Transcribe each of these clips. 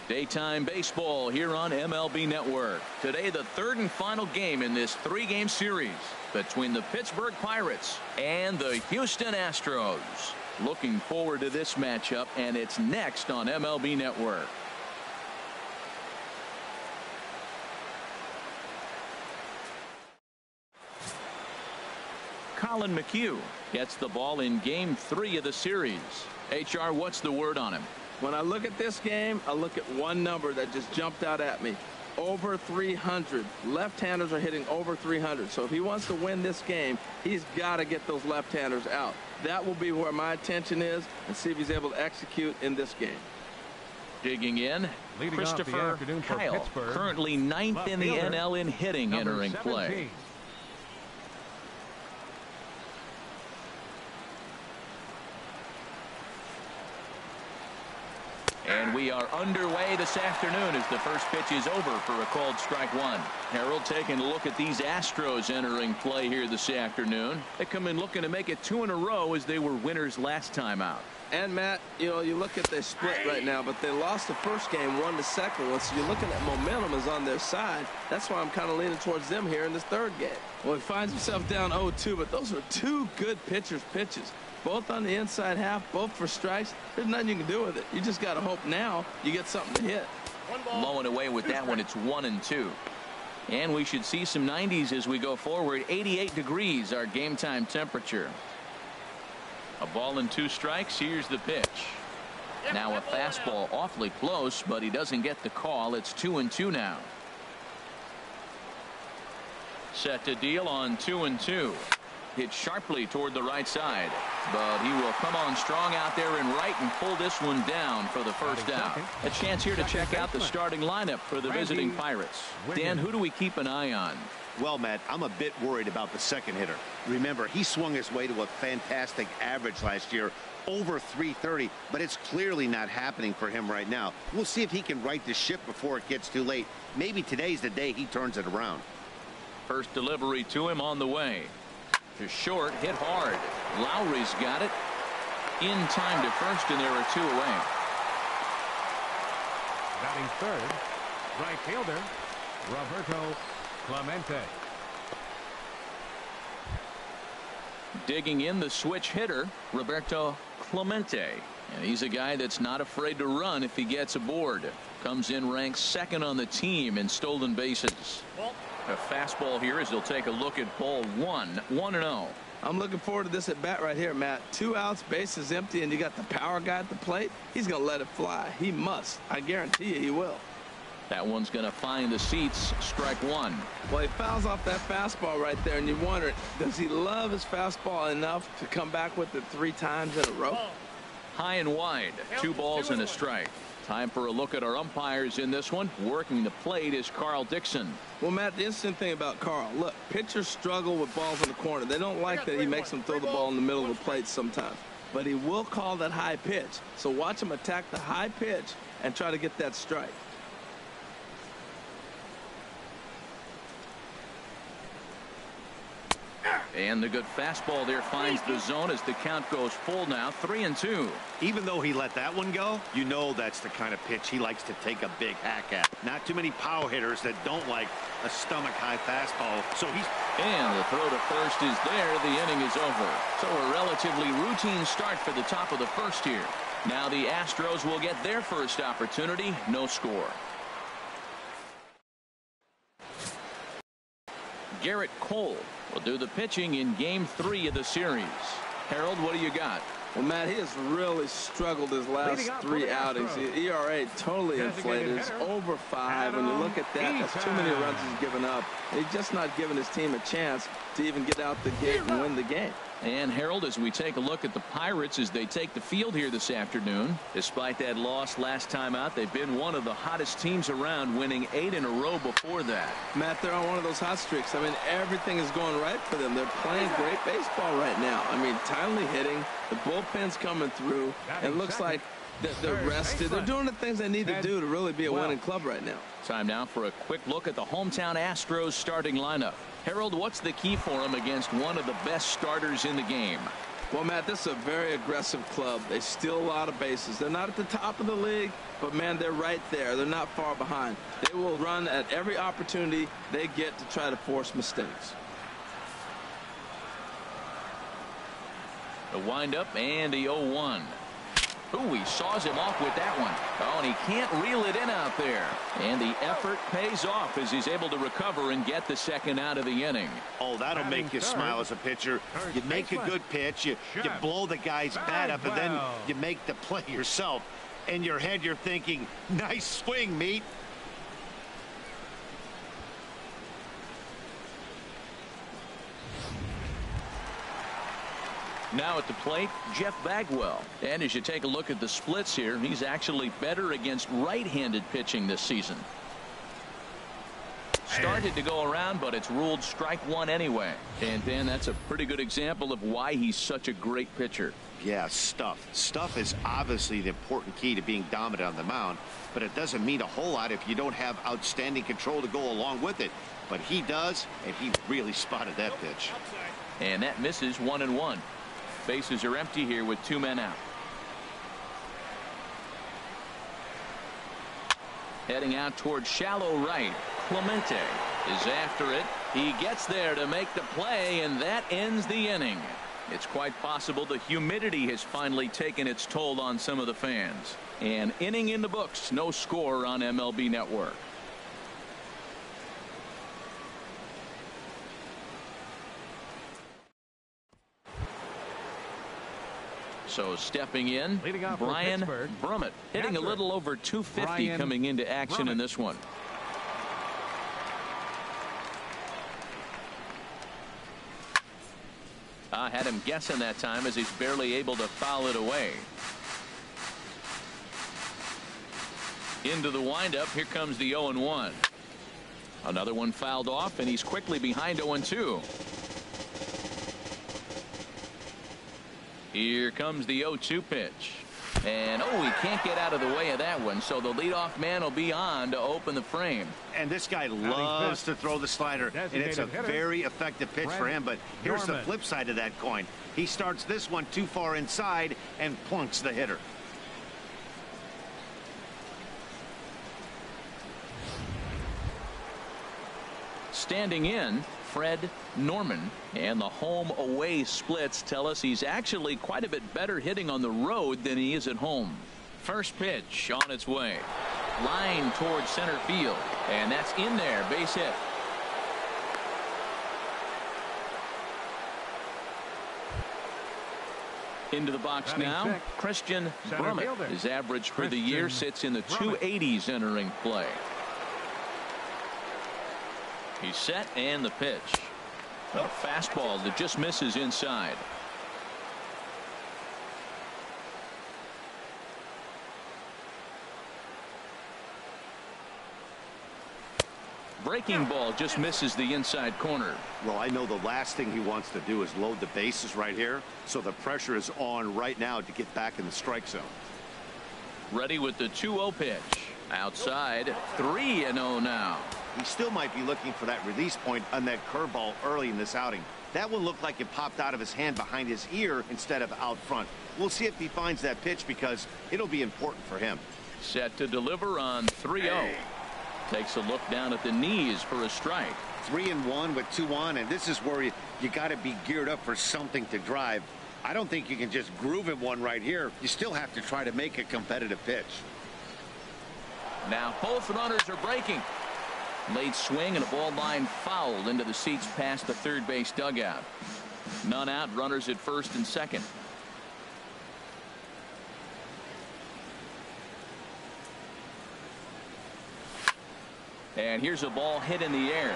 Daytime baseball here on MLB Network. Today, the third and final game in this three-game series between the Pittsburgh Pirates and the Houston Astros. Looking forward to this matchup, and it's next on MLB Network. Colin McHugh gets the ball in game 3 of the series. HR, what's the word on him? When I look at this game, I look at one number that just jumped out at me. Over 300. Left-handers are hitting over 300. So if he wants to win this game, he's got to get those left-handers out. That will be where my attention is, and see if he's able to execute in this game. Digging in, Christopher Kyle, currently 9th in the NL in hitting, entering play. And we are underway this afternoon as the first pitch is over for a called strike one. Harold taking a look at these Astros entering play here this afternoon. They come in looking to make it 2 in a row as they were winners last time out. And Matt, you know, you look at their split right now, but they lost the first game, won the second one. So you're looking at momentum is on their side. That's why I'm kind of leaning towards them here in this third game. Well, he finds himself down 0-2, but those are two good pitchers' pitches. Both on the inside half, both for strikes. There's nothing you can do with it. You just got to hope now you get something to hit. Low and away with that one. It's 1-2. And we should see some 90s as we go forward. 88 degrees our game time temperature. A ball and 2 strikes. Here's the pitch. Now a fastball awfully close, but he doesn't get the call. It's 2-2 now. Set to deal on 2-2. Hit sharply toward the right side, but he will come on strong out there in right and pull this one down for the first out. A chance here to check out the starting lineup for the visiting Pirates. Dan, who do we keep an eye on? Well, Matt, I'm a bit worried about the second hitter. Remember, he swung his way to a fantastic average last year, over 330, but it's clearly not happening for him right now. We'll see if he can right the ship before it gets too late. Maybe today's the day he turns it around. First delivery to him on the way. To short, hit hard. Lowry's got it in time to first, and there are 2 away. Batting third, right fielder Roberto Clemente. Digging in, the switch hitter Roberto Clemente, and he's a guy that's not afraid to run if he gets aboard. Comes in ranked 2nd on the team in stolen bases. A fastball here as he'll take a look at ball 1. 1-0. I'm looking forward to this at bat right here, Matt. 2 outs, bases empty, and you got the power guy at the plate. He's going to let it fly. He must. I guarantee you he will. That one's going to find the seats. Strike 1. Well, he fouls off that fastball right there, and you wonder, does he love his fastball enough to come back with it 3 times in a row? High and wide. 2 balls and a strike. Time for a look at our umpires in this one. Working the plate is Carl Dixon. Well, Matt, the interesting thing about Carl, look, pitchers struggle with balls in the corner. They don't like that he makes them throw the ball in the middle of the plate sometimes. But he will call that high pitch. So watch him attack the high pitch and try to get that strike. And the good fastball there finds the zone as the count goes full now. 3-2. Even though he let that one go, you know that's the kind of pitch he likes to take a big hack at. Not too many power hitters that don't like a stomach-high fastball. So he's... And the throw to first is there. The inning is over. So a relatively routine start for the top of the first here. Now the Astros will get their first opportunity. No score. Garrett Cole will do the pitching in game 3 of the series. Harold, what do you got? Well, Matt, he has really struggled his last 3 outings. The ERA totally inflated. It's over 5. When you look at that, that's too many runs he's given up. He's just not giving his team a chance to even get out the gate and win the game. And Harold, as we take a look at the Pirates as they take the field here this afternoon, despite that loss last time out, they've been one of the hottest teams around, winning 8 in a row before that. Matt, they're on one of those hot streaks. I mean, everything is going right for them. They're playing great baseball right now. I mean, timely hitting, the bullpen's coming through. It looks like they're rested. They're doing the things they need to do to really be a winning club right now. Time now for a quick look at the hometown Astros starting lineup. Harold, what's the key for him against one of the best starters in the game? Well, Matt, this is a very aggressive club. They steal a lot of bases. They're not at the top of the league, but, man, they're right there. They're not far behind. They will run at every opportunity they get to try to force mistakes. The windup and the 0-1. Ooh, he saws him off with that one. Oh, and he can't reel it in out there. And the effort pays off as he's able to recover and get the second out of the inning. Oh, that'll make you smile as a pitcher. You make a good pitch, you blow the guy's bat up, and then you make the play yourself. In your head, you're thinking, nice swing, meat. Now at the plate, Jeff Bagwell. And as you take a look at the splits here, he's actually better against right-handed pitching this season. Started to go around, but it's ruled strike one anyway. And Dan, that's a pretty good example of why he's such a great pitcher. Yeah, stuff. Stuff is obviously the important key to being dominant on the mound, but it doesn't mean a whole lot if you don't have outstanding control to go along with it. But he does, and he really spotted that pitch. And that misses 1-1. Bases are empty here with 2 men out. Heading out towards shallow right. Clemente is after it. He gets there to make the play, and that ends the inning. It's quite possible the humidity has finally taken its toll on some of the fans. An inning in the books. No score on MLB Network. So stepping in, Brian Brummett, hitting a little over 250 coming into action in this one. Had him guessing that time as he's barely able to foul it away. Into the windup. Here comes the 0-1. Another one fouled off, and he's quickly behind 0-2. Here comes the 0-2 pitch. And, oh, he can't get out of the way of that one, so the leadoff man will be on to open the frame. And this guy loves to throw the slider, and it's a very effective pitch for him. But here's the flip side of that coin. He starts this one too far inside and plunks the hitter. Standing in, Fred Norman, and the home away splits tell us he's actually quite a bit better hitting on the road than he is at home. First pitch on its way. Line towards center field, and that's in there. Base hit. Into the box now. Christian Brummett. His average for the year sits in the 280s entering play. He's set, and the pitch. A fastball that just misses inside. Breaking ball just misses the inside corner. Well, I know the last thing he wants to do is load the bases right here, so the pressure is on right now to get back in the strike zone. Ready with the 2-0 pitch. Outside, 3-0 now. He still might be looking for that release point on that curveball early in this outing. That one looked like it popped out of his hand behind his ear instead of out front. We'll see if he finds that pitch because it'll be important for him. Set to deliver on 3-0. Takes a look down at the knees for a strike. 3-1 with 2 on, and this is where you got to be geared up for something to drive. I don't think you can just groove him one right here. You still have to try to make a competitive pitch. Now both runners are breaking. Late swing and a ball line fouled into the seats past the third base dugout. None out, runners at first and second. And here's a ball hit in the air.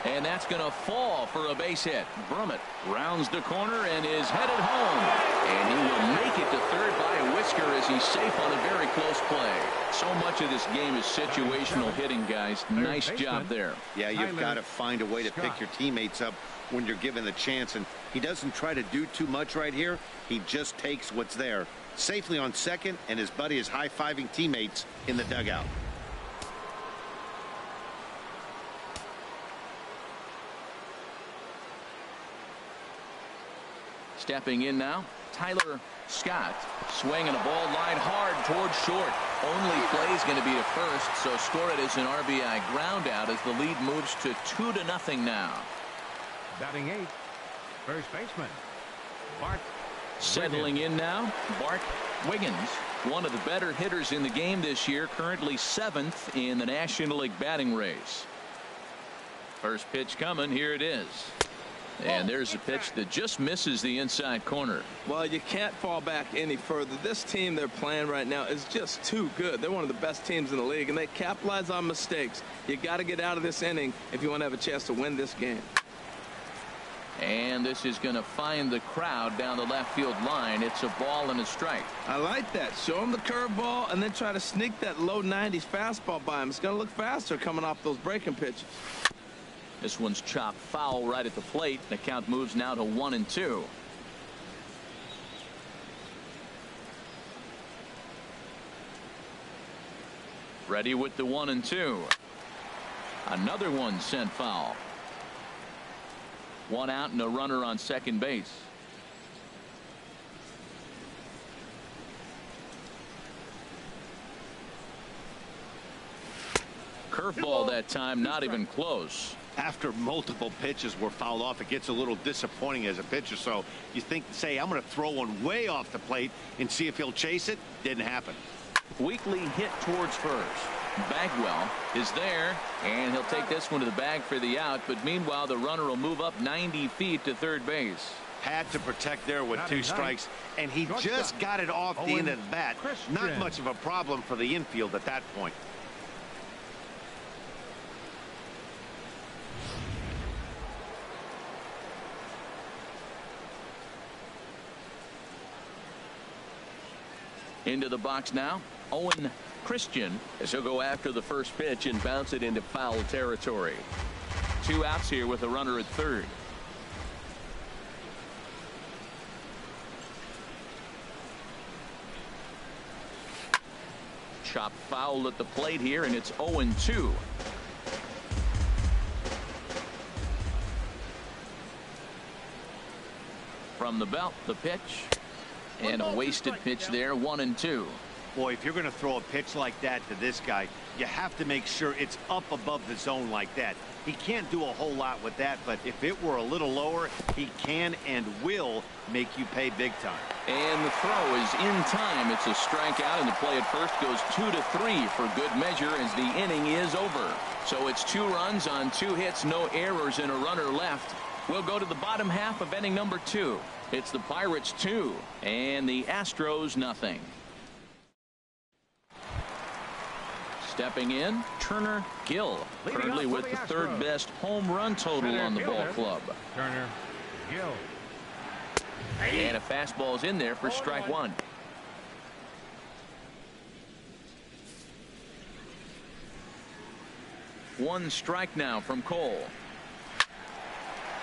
And that's going to fall for a base hit. Brummett rounds the corner and is headed home. And he will make it to third by a whisker as he's safe on a very close play. So much of this game is situational hitting, guys. Nice job there. Yeah, you've got to find a way to pick your teammates up when you're given the chance. And he doesn't try to do too much right here. He just takes what's there. Safely on second, and his buddy is high-fiving teammates in the dugout. Stepping in now, Tyler Scott, swinging a ball line hard towards short. Only play is going to be to first, so score it as an RBI ground out as the lead moves to 2-0 now. Batting 8th, first baseman, Bart. Settling in now, Bart Wiggins, one of the better hitters in the game this year, currently 7th in the National League batting race. First pitch coming, here it is. And there's a pitch that just misses the inside corner. Well, you can't fall back any further. This team they're playing right now is just too good. They're one of the best teams in the league, and they capitalize on mistakes. You got to get out of this inning if you want to have a chance to win this game. And this is going to find the crowd down the left field line. It's a ball and a strike. I like that. Show them the curveball and then try to sneak that low 90s fastball by him. It's going to look faster coming off those breaking pitches. This one's chopped foul right at the plate. The count moves now to 1-2. Ready with the 1-2. Another one sent foul. One out and a runner on second base. Curveball that time, not even close. After multiple pitches were fouled off, it gets a little disappointing as a pitcher. So you think, say, I'm going to throw one way off the plate and see if he'll chase it. Didn't happen. Weakly hit towards first. Bagwell is there, and he'll take this one to the bag for the out. But meanwhile, the runner will move up 90 feet to third base. Had to protect there with 2 strikes, and he just got it off the end of the bat. Not much of a problem for the infield at that point. Into the box now, Owen Christian, as he'll go after the first pitch and bounce it into foul territory. 2 outs here with a runner at third. Chop foul at the plate here, and it's 0-2. From the belt, the pitch. And a wasted pitch there, 1-2. Boy, if you're going to throw a pitch like that to this guy, you have to make sure it's up above the zone like that. He can't do a whole lot with that, but if it were a little lower, he can and will make you pay big time. And the throw is in time. It's a strikeout, and the play at first goes 2-3 for good measure as the inning is over. So it's 2 runs on 2 hits, no errors, and a runner left. We'll go to the bottom half of inning number 2. It's the Pirates 2 and the Astros nothing. Stepping in, Turner Gill, currently with the 3rd best home run total on the ball club. Turner Gill. And a fastball's in there for strike 1. One strike now from Cole.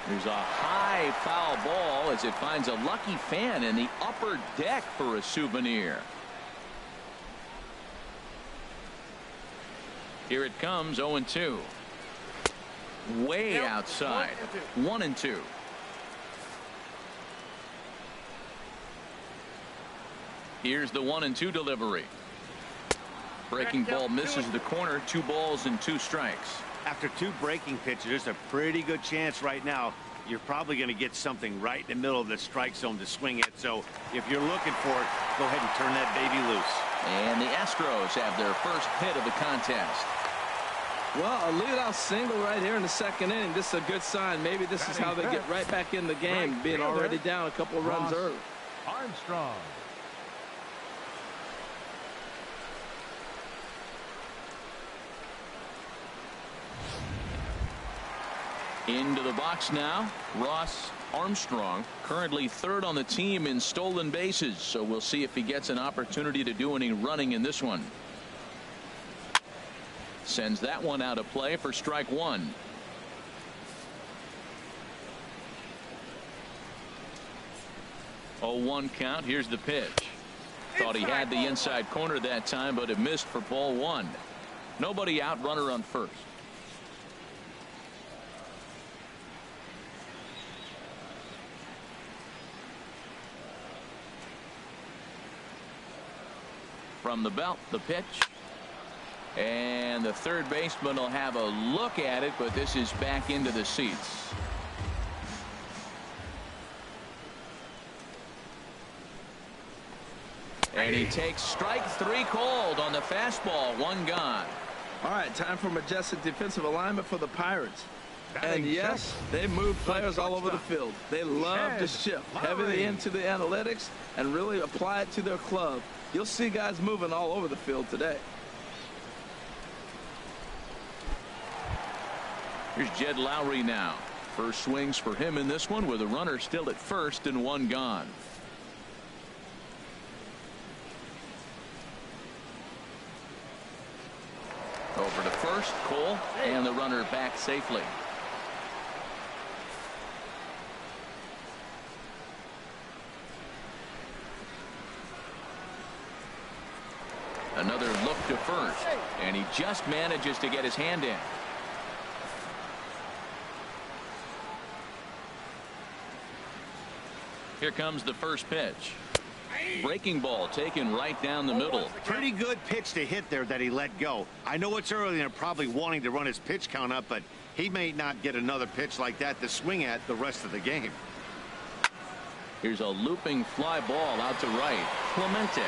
There's a high foul ball as it finds a lucky fan in the upper deck for a souvenir. Here it comes, 0-2. Way outside. 1-2. Here's the 1-2 delivery. Breaking ball misses the corner. 2 balls and 2 strikes. After 2 breaking pitches, there's a pretty good chance right now you're probably going to get something right in the middle of the strike zone to swing at. So if you're looking for it, go ahead and turn that baby loose. And the Astros have their first hit of the contest. Well, a leadoff single right here in the 2nd inning. This is a good sign. Maybe this is how they get right back in the game, being already down a couple of runs early. Armstrong. Into the box now, Ross Armstrong, currently 3rd on the team in stolen bases, so we'll see if he gets an opportunity to do any running in this one. Sends that one out of play for strike 1. Oh, 1 count. Here's the pitch. Thought he had the inside corner that time, but it missed for ball 1. Nobody out, runner on first. from the belt. The pitch. And the third baseman will have a look at it, but this is back into the seats. And he takes strike 3 called on the fastball. 1 gone. All right, time for majestic defensive alignment for the Pirates. Batting And yes, they move players all over the field. They love to shift heavily into the analytics and really apply it to their club. You'll see guys moving all over the field today. Here's Jed Lowry now. First swings for him in this one with a runner still at first and 1 gone. Over to first, Cole, and the runner back safely. Another look to first, and he just manages to get his hand in. Here comes the first pitch. Breaking ball taken right down the middle. Pretty good pitch to hit there that he let go. I know it's early and they're probably wanting to run his pitch count up, but he may not get another pitch like that to swing at the rest of the game. Here's a looping fly ball out to right. Clemente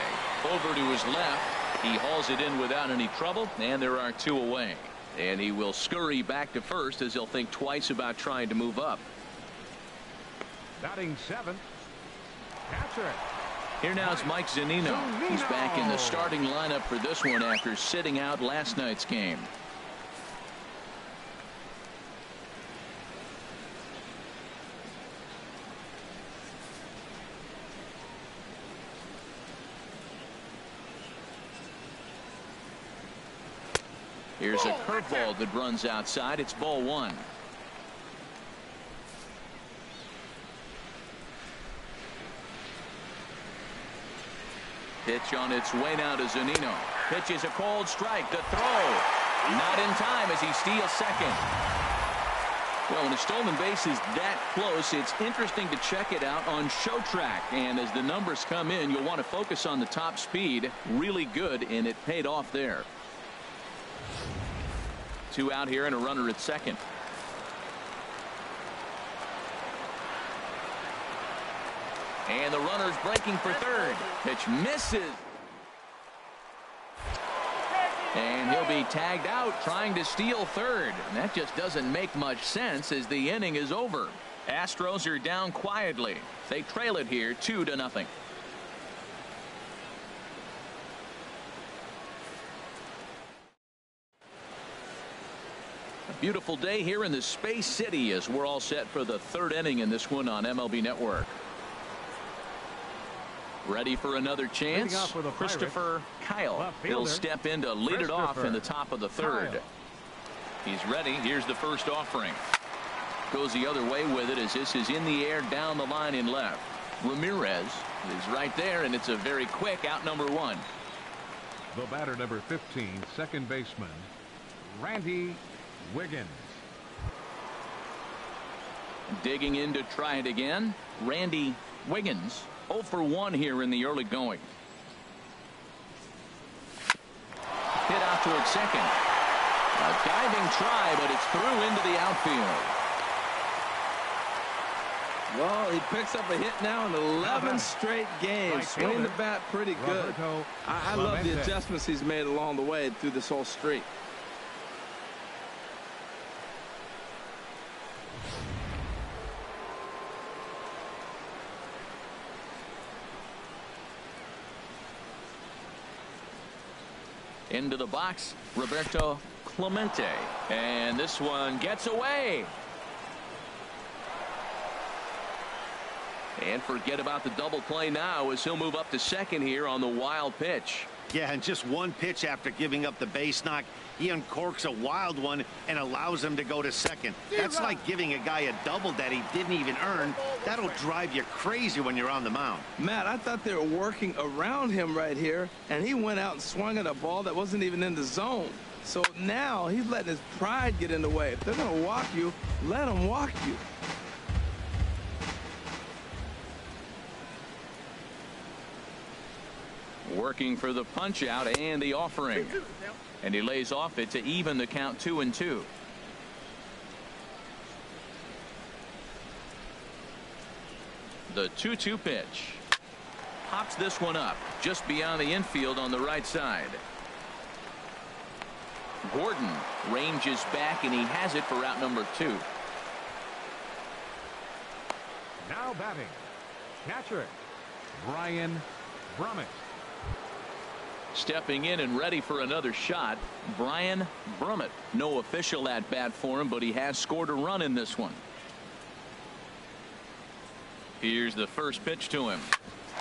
over to his left. He hauls it in without any trouble, and there are 2 away. And he will scurry back to first as he'll think twice about trying to move up. Batting 7th. Catcher. Here now is Mike Zunino. He's back in the starting lineup for this one after sitting out last night's game. Here's a curveball that runs outside. It's ball 1. Pitch on its way now to Zunino. Pitch is a called strike. The throw. Not in time as he steals second. Well, when a stolen base is that close, it's interesting to check it out on Show Track. And as the numbers come in, you'll want to focus on the top speed. Really good, and it paid off there. 2 out here and a runner at second. And the runner's breaking for third. Pitch misses. And he'll be tagged out trying to steal third. And that just doesn't make much sense as the inning is over. Astros are down quietly. They trail it here 2-0. A beautiful day here in the Space City as we're all set for the 3rd inning in this one on MLB Network. Ready for another chance. Christopher Kyle. He'll step in to lead it off in the top of the 3rd. He's ready. Here's the first offering. Goes the other way with it as this is in the air down the line in left. Ramirez is right there, and it's a very quick out number 1. The batter number 15, second baseman, Randy Wiggins. Digging in to try it again. Randy Wiggins. 0 for 1 here in the early going. Hit out towards second. A diving try, but it's through into the outfield. Well, he picks up a hit now in 11 straight games. Swinging the bat pretty good. I love the adjustments he's made along the way through this whole streak. Into the box, Roberto Clemente. And this one gets away. And forget about the double play now as he'll move up to second here on the wild pitch. Yeah, and just 1 pitch after giving up the base knock, he uncorks a wild one and allows him to go to second. That's like giving a guy a double that he didn't even earn. That'll drive you crazy when you're on the mound. Matt, I thought they were working around him right here, and he went out and swung at a ball that wasn't even in the zone. So now he's letting his pride get in the way. If they're going to walk you, let them walk you. Working for the punch out and the offering. And he lays off it to even the count 2-2. The 2-2 pitch. Pops this one up just beyond the infield on the right side. Gordon ranges back and he has it for out number 2. Now batting, catcher Brian Brummett. Stepping in and ready for another shot, Brian Brummett. No official at bat for him, but he has scored a run in this one. Here's the first pitch to him.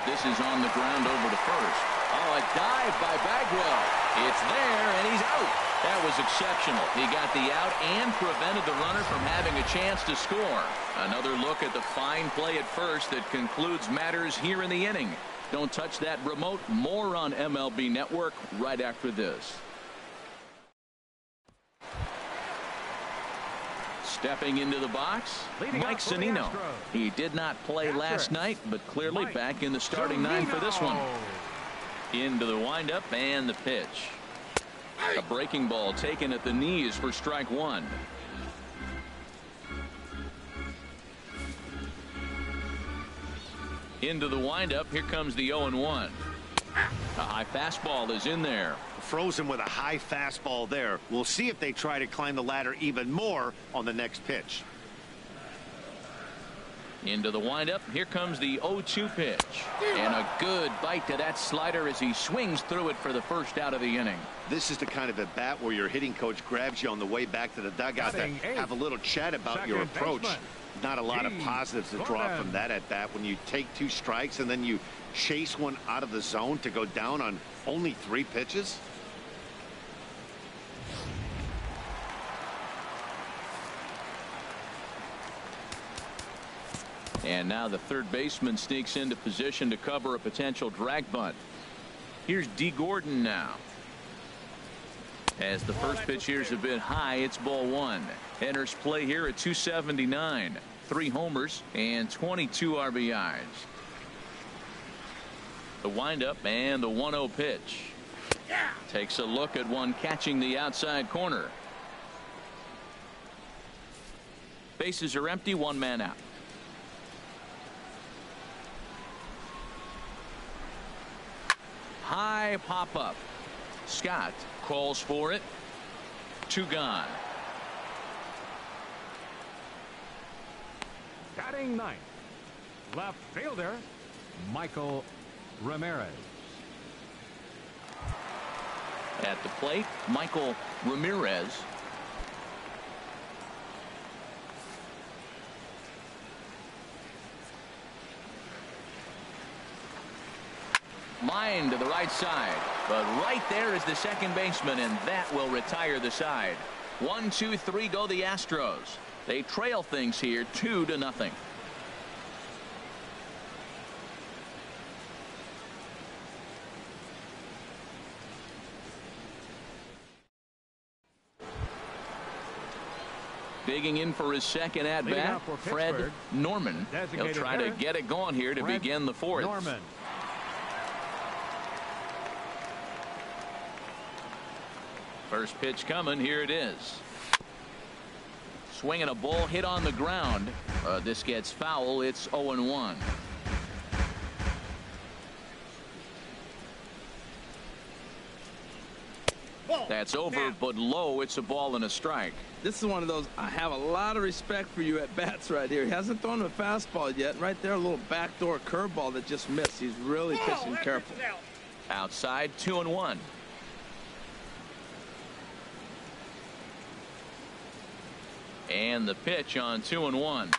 This is on the ground over to first. Oh, a dive by Bagwell. It's there, and he's out. That was exceptional. He got the out and prevented the runner from having a chance to score. Another look at the fine play at first that concludes matters here in the inning. Don't touch that remote. More on MLB Network right after this. Stepping into the box, Mike Zunino. He did not play last night, but clearly back in the starting nine for this one. Into the windup and the pitch. A breaking ball taken at the knees for strike 1. Into the windup. Here comes the 0-1. A high fastball is in there. Frozen with a high fastball there. We'll see if they try to climb the ladder even more on the next pitch. Into the windup. Here comes the 0-2 pitch. And a good bite to that slider as he swings through it for the first out of the inning. This is the kind of at bat where your hitting coach grabs you on the way back to the dugout to have a little chat about your approach. Not a lot of positives to draw from that at bat when you take 2 strikes and then you chase one out of the zone to go down on only 3 pitches. And now the third baseman sneaks into position to cover a potential drag bunt. Here's D. Gordon now. As the first pitch here is a bit high, it's ball 1. Enters play here at 279. 3 homers and 22 RBIs. The windup and the 1-0 pitch. Takes a look at one catching the outside corner. Bases are empty, 1 man out. High pop up. Scott calls for it. 2 gone. Batting 9th, left fielder Michael Ramirez. At the plate, Michael Ramirez. Line to the right side, but right there is the second baseman, and that will retire the side. 1, 2, 3 go the Astros. They trail things here 2-0. Digging in for his second at bat, Fred Norman. He'll try to get it going here to begin the 4th. Norman. First pitch coming. Here it is. Swinging a ball hit on the ground. This gets foul. It's 0-1. That's over, but low. It's a ball and a strike. This is one of those, I have a lot of respect for you at bats right here. He hasn't thrown a fastball yet. Right there, a little backdoor curveball that just missed. He's really pitching careful. Outside, 2-1. And the pitch on 2-1.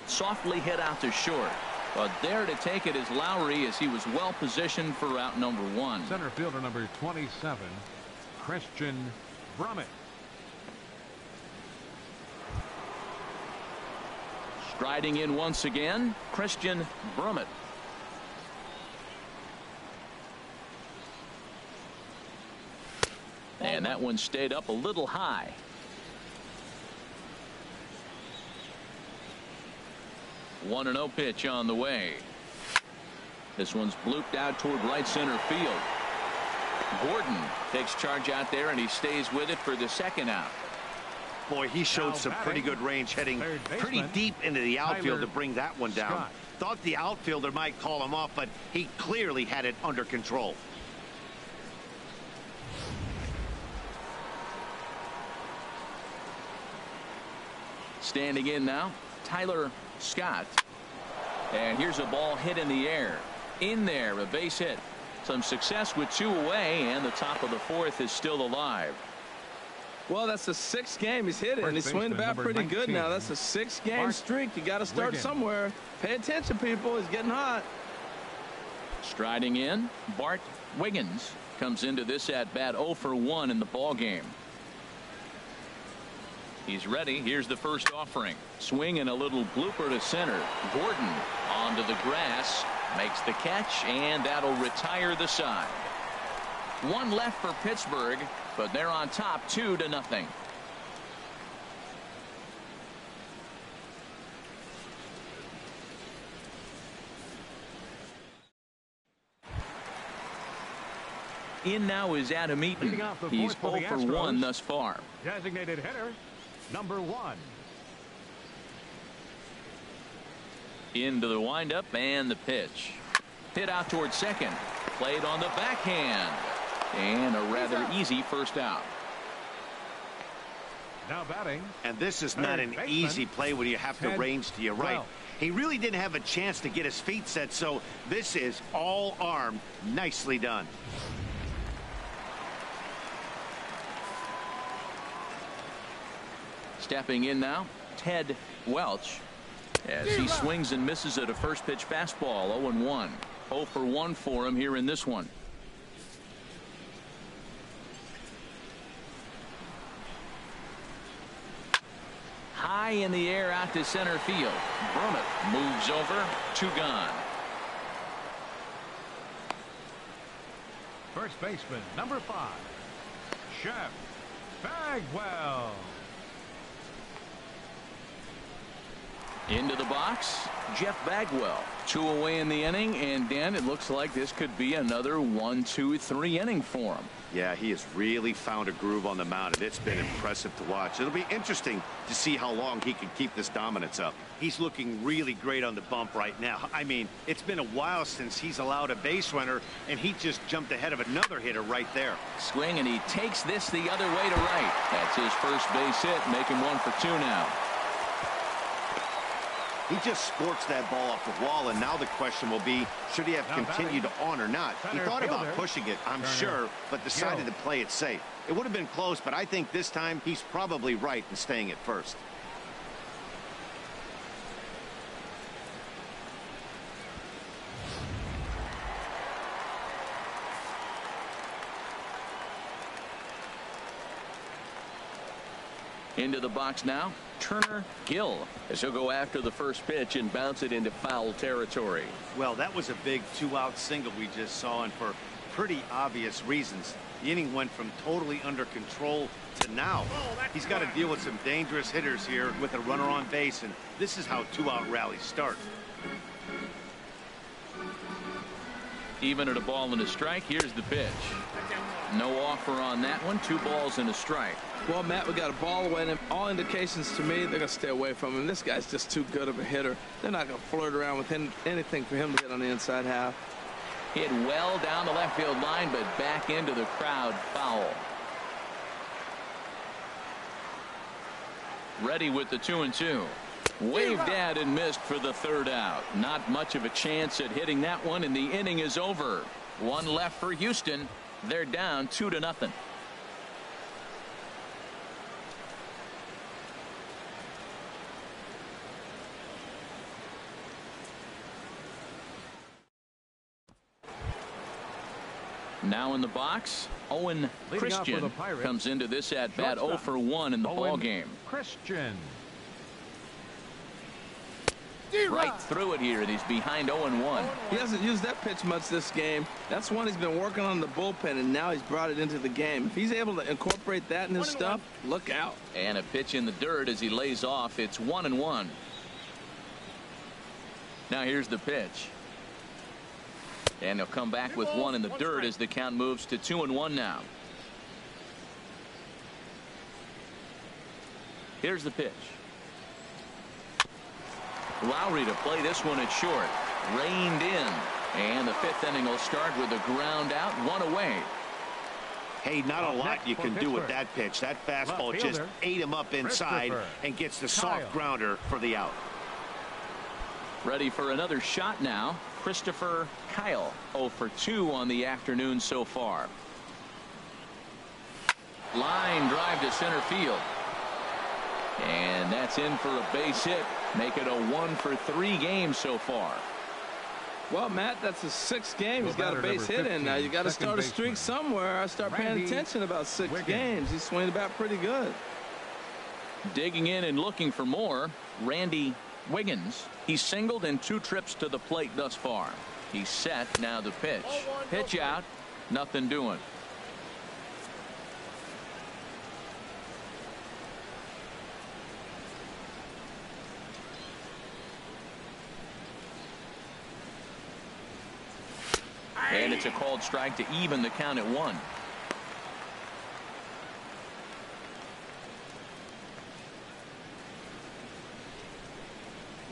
Softly hit out to short. But there to take it is Lowry, as he was well positioned for route number 1. Center fielder number 27, Christian Brummett. Striding in once again, Christian Brummett. And that one stayed up a little high. One 1-0 pitch on the way. This one's blooped out toward right center field. Gordon takes charge out there, and he stays with it for the second out. Boy, he showed some pretty good range heading pretty deep into the outfield to bring that one down. Thought the outfielder might call him off, but he clearly had it under control. Standing in now, Tyler Scott. And here's a ball hit in the air. In there, a base hit. Some success with 2 away, and the top of the 4th is still alive. Well, that's the 6th game he's hit it, and he's swinging the bat pretty good now. That's a 6-game streak. You got to start somewhere. Pay attention, people. He's getting hot. Striding in, Bart Wiggins comes into this at bat 0 for 1 in the ball game. He's ready. Here's the first offering. Swing and a little blooper to center. Gordon onto the grass, makes the catch, and that'll retire the side. 1 left for Pittsburgh, but they're on top 2-0. In now is Adam Eaton. He's 0 for 1 thus far. Designated hitter, number 1. Into the windup and the pitch. Hit out towards second. Played on the backhand. And a rather easy first out. Now batting. And this is not an easy play when you have to range to your right. He really didn't have a chance to get his feet set, so this is all arm. Nicely done. Stepping in now, Ted Welch, as he swings and misses at a first pitch fastball. 0-1. 0 for 1 for him here in this one. High in the air out to center field. Brummett moves over. 2 gone. First baseman, number 5, Jeff Bagwell. Into the box, Jeff Bagwell. 2 away in the inning, and Dan, it looks like this could be another 1-2-3 inning for him. Yeah, he has really found a groove on the mound, and it's been impressive to watch. It'll be interesting to see how long he can keep this dominance up. He's looking really great on the bump right now. I mean, it's been a while since he's allowed a base runner, and he just jumped ahead of another hitter right there. Swing, and he takes this the other way to right. That's his first base hit, making 1 for 2 now. He just sports that ball off the wall, and now the question will be, should he have continued on or not? He thought about pushing it, I'm sure, but decided to play it safe. It would have been close, but I think this time he's probably right in staying at first. Into the box now, Turner Gill, as he'll go after the first pitch and bounce it into foul territory. Well, that was a big 2-out single we just saw, and for pretty obvious reasons. The inning went from totally under control to now. He's got to deal with some dangerous hitters here with a runner on base, and this is how 2-out rallies start. Even at a ball and a strike, here's the pitch. No offer on that one. 2 balls and a strike. Well, Matt, we got a ball away, and all indications to me, they're going to stay away from him. This guy's just too good of a hitter. They're not going to flirt around with anything for him to hit on the inside half. Hit well down the left field line, but back into the crowd, foul. Ready with the 2-2. Waved at and missed for the 3rd out. Not much of a chance at hitting that one, and the inning is over. 1 left for Houston. They're down 2-0. Now in the box, Owen Christian comes into this at bat 0 for 1 in the ball game. Christian. Right through it here, and he's behind 0-1. He hasn't used that pitch much this game. That's one he's been working on in the bullpen, and now he's brought it into the game. If he's able to incorporate that in his stuff, look out. And a pitch in the dirt as he lays off. It's 1-1. Now here's the pitch. And he'll come back with one in the dirt as the count moves to 2-1 now. Here's the pitch. Lowry to play this one at short. Reined in. And the fifth inning will start with a ground out, one away. Hey, not a lot you can do with that pitch. That fastball just ate him up inside and gets the soft grounder for the out. Ready for another shot now. Christopher Kyle, 0 for 2 on the afternoon so far. Line drive to center field. And that's in for a base hit. Make it a 1 for 3 game so far. Well, Matt, that's his 6th game. He's got a base hit in now. You got to start a streak somewhere. I start paying attention about 6 games. He's swinging about pretty good. Digging in and looking for more. Randy Wiggins. He's singled in 2 trips to the plate thus far. He's set. Now the pitch. Pitch out. Nothing doing. And it's a called strike to even the count at 1.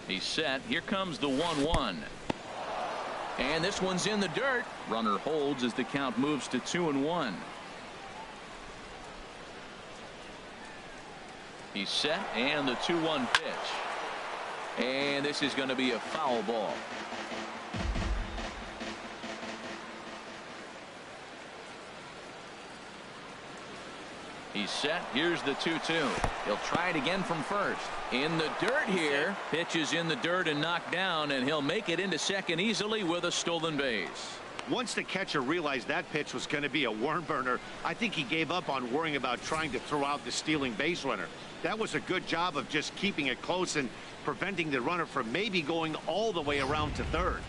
He's set. Here comes the 1-1. And this one's in the dirt. Runner holds as the count moves to 2-1. He's set, and the 2-1 pitch. And this is going to be a foul ball. He's set. Here's the 2-2. He'll try it again from first. In the dirt here. Pitch is in the dirt and knocked down, and he'll make it into second easily with a stolen base. Once the catcher realized that pitch was going to be a worm burner, I think he gave up on worrying about trying to throw out the stealing base runner. That was a good job of just keeping it close and preventing the runner from maybe going all the way around to third.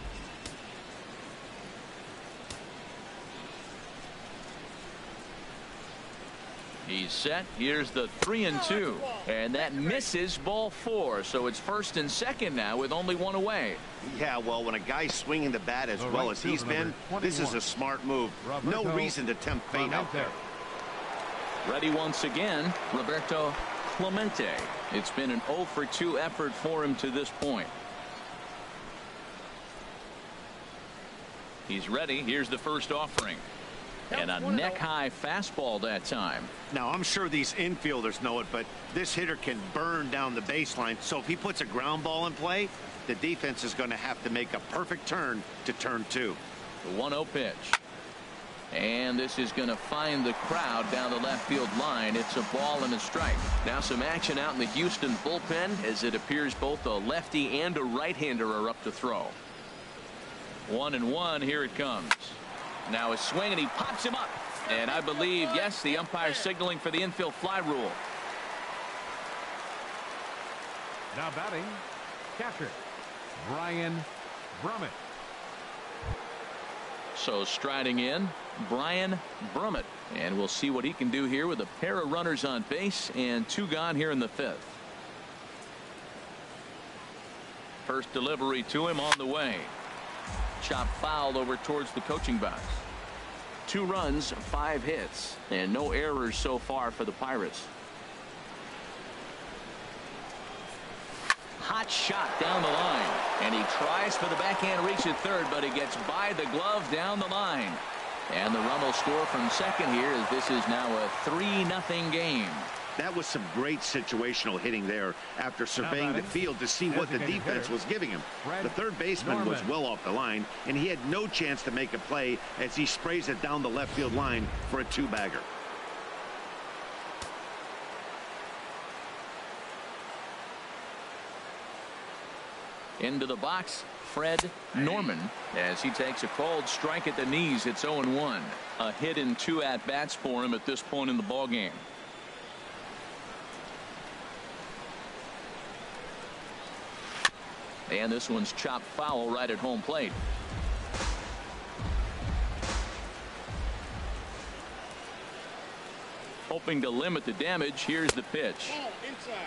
He's set. Here's the 3-2. And that misses ball 4. So it's first and second now with only 1 away. Yeah, well, when a guy's swinging the bat as well as he's been, this is a smart move. No reason to tempt fate out there. Ready once again, Roberto Clemente. It's been an 0 for 2 effort for him to this point. He's ready. Here's the first offering. And a neck-high fastball that time. Now, I'm sure these infielders know it, but this hitter can burn down the baseline. So if he puts a ground ball in play, the defense is going to have to make a perfect turn to turn 2. The 1-0 pitch. And this is going to find the crowd down the left field line. It's a ball and a strike. Now some action out in the Houston bullpen, as it appears both a lefty and a right-hander are up to throw. 1-1. Here it comes. Now a swing, and he pops him up. And I believe, yes, the umpire signaling for the infield fly rule. Now batting, catcher, Brian Brummett. So striding in, Brian Brummett. And we'll see what he can do here with a pair of runners on base and 2 gone here in the 5th. First delivery to him on the way. Chop foul over towards the coaching box. 2 runs, 5 hits, and no errors so far for the Pirates. Hot shot down the line, and he tries for the backhand reach at third, but he gets by the glove down the line. And the run will score from second here, as this is now a 3-0 game. That was some great situational hitting there after surveying the field to see what the defense was giving him. The third baseman was well off the line, and he had no chance to make a play as he sprays it down the left field line for a 2-bagger. Into the box, Fred Norman, as he takes a called strike at the knees. It's 0-1. A hit in 2 at-bats for him at this point in the ballgame. And this one's chopped foul right at home plate. Hoping to limit the damage. Here's the pitch.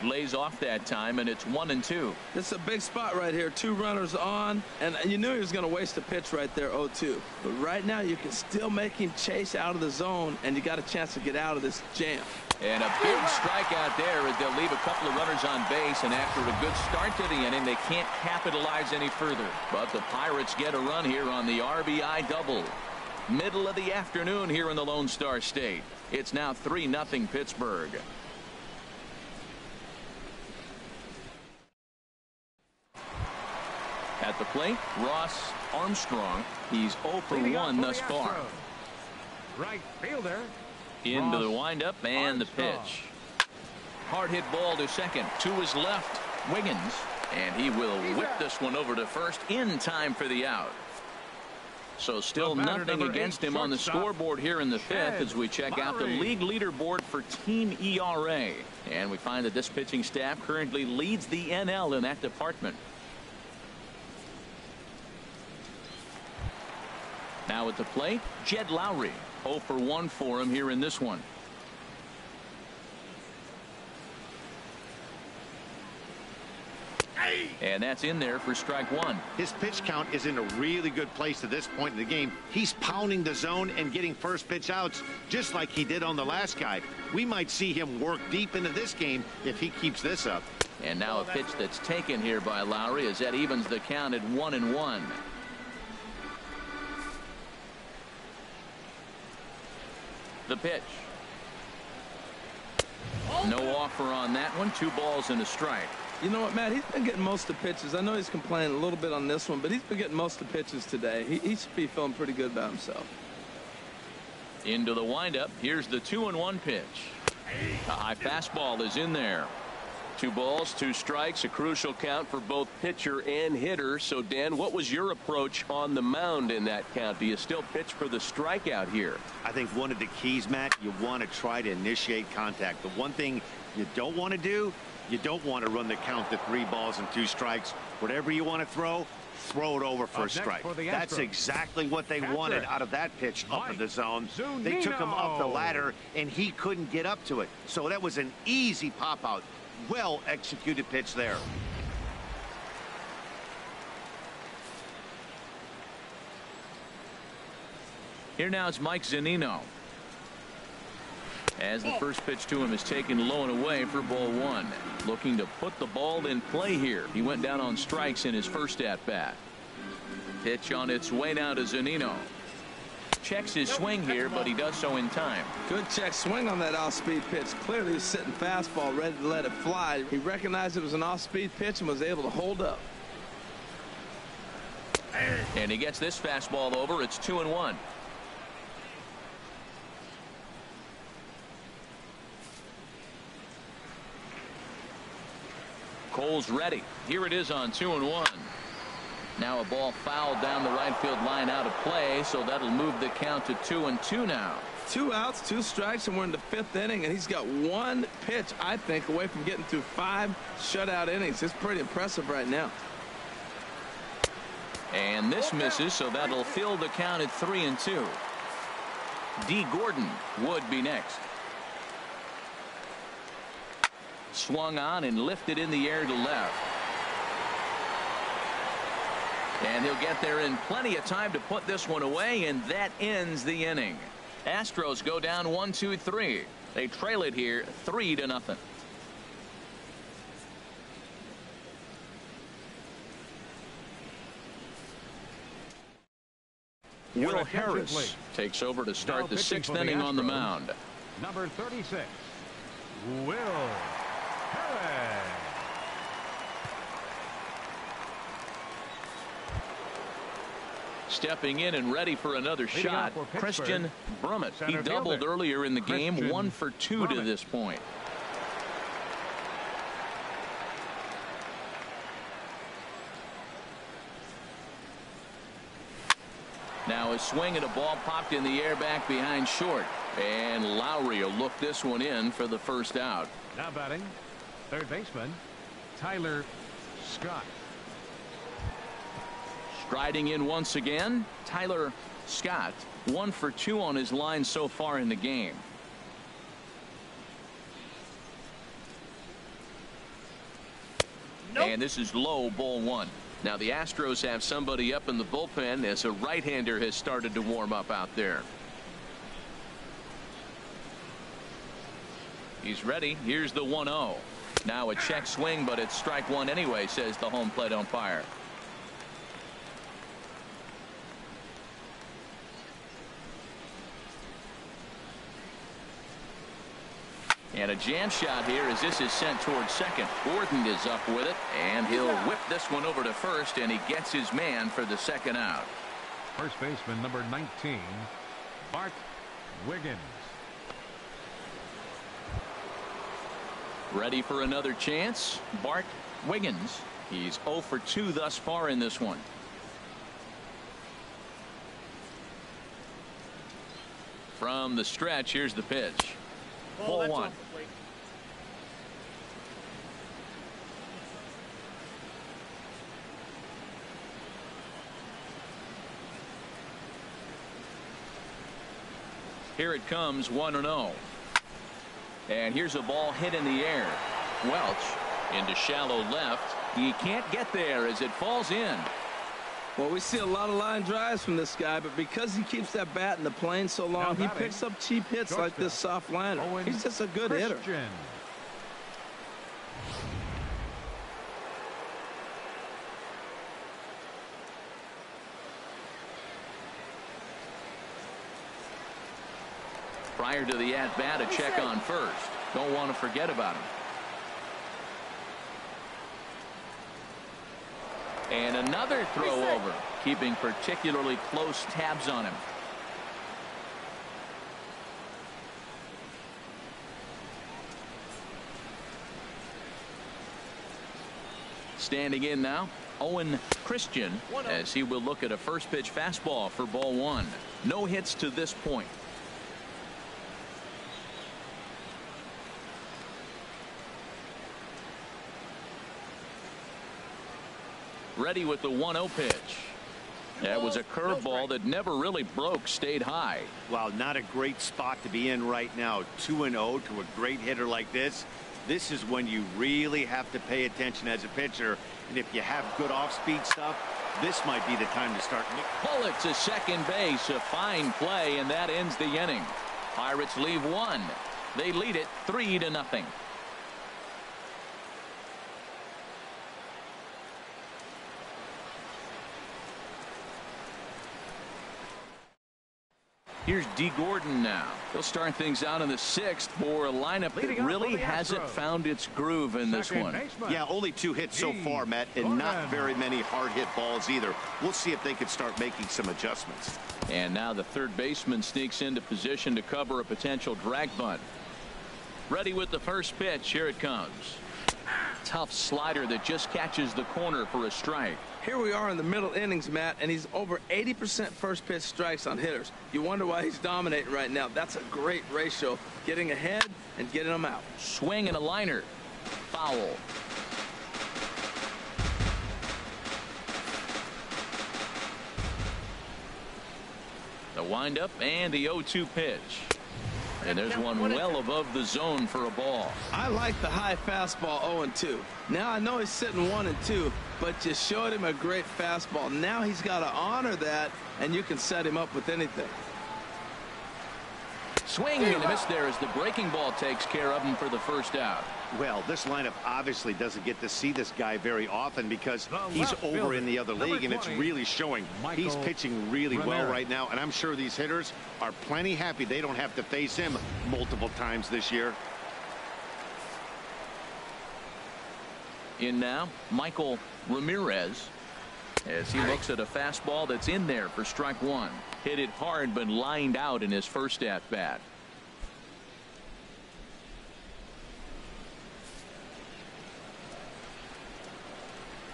lays off that time, and it's 1-2. This is a big spot right here. 2 runners on, and you knew he was going to waste a pitch right there, 0-2. But right now you can still make him chase out of the zone, and you got a chance to get out of this jam. And a big strikeout there as they'll leave a couple of runners on base, and after a good start to the inning, they can't capitalize any further. But the Pirates get a run here on the RBI double. Middle of the afternoon here in the Lone Star State. It's now 3-0 Pittsburgh. At the plate, Ross Armstrong. He's 0 for 1 thus far. Right fielder. Into the windup and the pitch. Hard hit ball to second. To his left, Wiggins. And he will whip this one over to first in time for the out. So still nothing against him on the scoreboard here in the 5th as we check out the league leaderboard for team ERA. And we find that this pitching staff currently leads the NL in that department. Now at the plate, Jed Lowry. 0 for 1 for him here in this one. And that's in there for strike 1. His pitch count is in a really good place at this point in the game. He's pounding the zone and getting first pitch outs just like he did on the last guy. We might see him work deep into this game if he keeps this up. And now a pitch that's taken here by Lowry as that evens the count at 1-1. The pitch. No offer on that one. 2 balls and a strike. You know what, Matt? He's been getting most of the pitches. I know he's complaining a little bit on this one, but he's been getting most of the pitches today. He should be feeling pretty good about himself. Into the windup. Here's the 2-1 pitch. A high fastball is in there. 2 balls, 2 strikes, a crucial count for both pitcher and hitter. So, Dan, what was your approach on the mound in that count? Do you still pitch for the strikeout here? I think one of the keys, Matt, you want to try to initiate contact. The one thing you don't want to do, you don't want to run the count to 3 balls and 2 strikes. Whatever you want to throw it over for a strike. That's exactly what they wanted out of that pitch up in the zone. They took him up the ladder, and he couldn't get up to it. So that was an easy pop-out. Well executed pitch there. Here now is Mike Zunino. As the first pitch to him is taken low and away for ball 1. Looking to put the ball in play here. He went down on strikes in his first at-bat. Pitch on its way now to Zunino. Checks his swing here, but he does so in time. Good check swing on that off-speed pitch. Clearly he's sitting fastball ready to let it fly. He recognized it was an off-speed pitch and was able to hold up. And he gets this fastball over. It's 2-1. Cole's ready. Here it is on 2-1. Now a ball fouled down the right field line out of play, so that'll move the count to 2-2 now. 2 outs, 2 strikes, and we're in the 5th inning, and he's got 1 pitch, I think, away from getting through 5 shutout innings. It's pretty impressive right now. And this misses, so that'll fill the count at 3-2. D. Gordon would be next. Swung on and lifted in the air to left. And he'll get there in plenty of time to put this one away, and that ends the inning. Astros go down 1-2-3. They trail it here 3-0. Will Harris takes over to start the 6th inning on the mound. Number 36, Will Harris. Stepping in and ready for another shot, Christian Brummett. He doubled earlier in the game, 1 for 2 to this point. Now a swing and a ball popped in the air back behind short. And Lowry will look this one in for the first out. Now batting, third baseman, Tyler Scott. Striding in once again, Tyler Scott. 1 for 2 on his line so far in the game. And this is low, ball one. Now the Astros have somebody up in the bullpen as a right-hander has started to warm up out there. He's ready. Here's the 1-0. Now a check swing, but it's strike one anyway, says the home plate umpire. And a jam shot here as this is sent towards second. Gordon is up with it, and he'll whip this one over to first, and he gets his man for the second out. First baseman number 19, Bart Wiggins. Ready for another chance. Bart Wiggins. He's 0 for 2 thus far in this one. From the stretch, here's the pitch. Ball one. Here it comes, 1-0. And here's a ball hit in the air. Welch into shallow left. He can't get there as it falls in. Well, we see a lot of line drives from this guy, but because he keeps that bat in the plane so long, he picks up cheap hits like this soft liner. He's just a good hitter. Prior to the at-bat, a check on first. Don't want to forget about him. And another throw over, keeping particularly close tabs on him. Standing in now, Owen Christian, as he will look at a first pitch fastball for ball one. No hits to this point. Ready with the 1-0 pitch. That was a curveball that never really broke, stayed high. Well, not a great spot to be in right now. 2-0 to a great hitter like this. This is when you really have to pay attention as a pitcher. And if you have good off-speed stuff, this might be the time to start. Bullet to second base, a fine play, and that ends the inning. Pirates leave one. They lead it 3-0. Here's D. Gordon now. He'll start things out in the sixth for a lineup that really hasn't found its groove in this one. Yeah, only 2 hits so far, Matt, and not very many hard hit balls either. We'll see if they can start making some adjustments. And now the third baseman sneaks into position to cover a potential drag bunt. Ready with the first pitch. Here it comes. Tough slider that just catches the corner for a strike. Here we are in the middle innings, Matt, and he's over 80% first pitch strikes on hitters. You wonder why he's dominating right now. That's a great ratio, getting ahead and getting them out. Swing and a liner. Foul. The windup and the 0-2 pitch. And there's one well above the zone for a ball. I like the high fastball 0-2. Now I know he's sitting 1-2, but you showed him a great fastball. Now he's got to honor that, and you can set him up with anything. Swing and a miss there as the breaking ball takes care of him for the first out. Well, this lineup obviously doesn't get to see this guy very often because he's over in the other league, and it's really showing. He's pitching really well right now, and I'm sure these hitters are plenty happy they don't have to face him multiple times this year. In now, Michael Ramirez, as he looks at a fastball that's in there for strike one. Hit it hard, but lined out in his first at bat.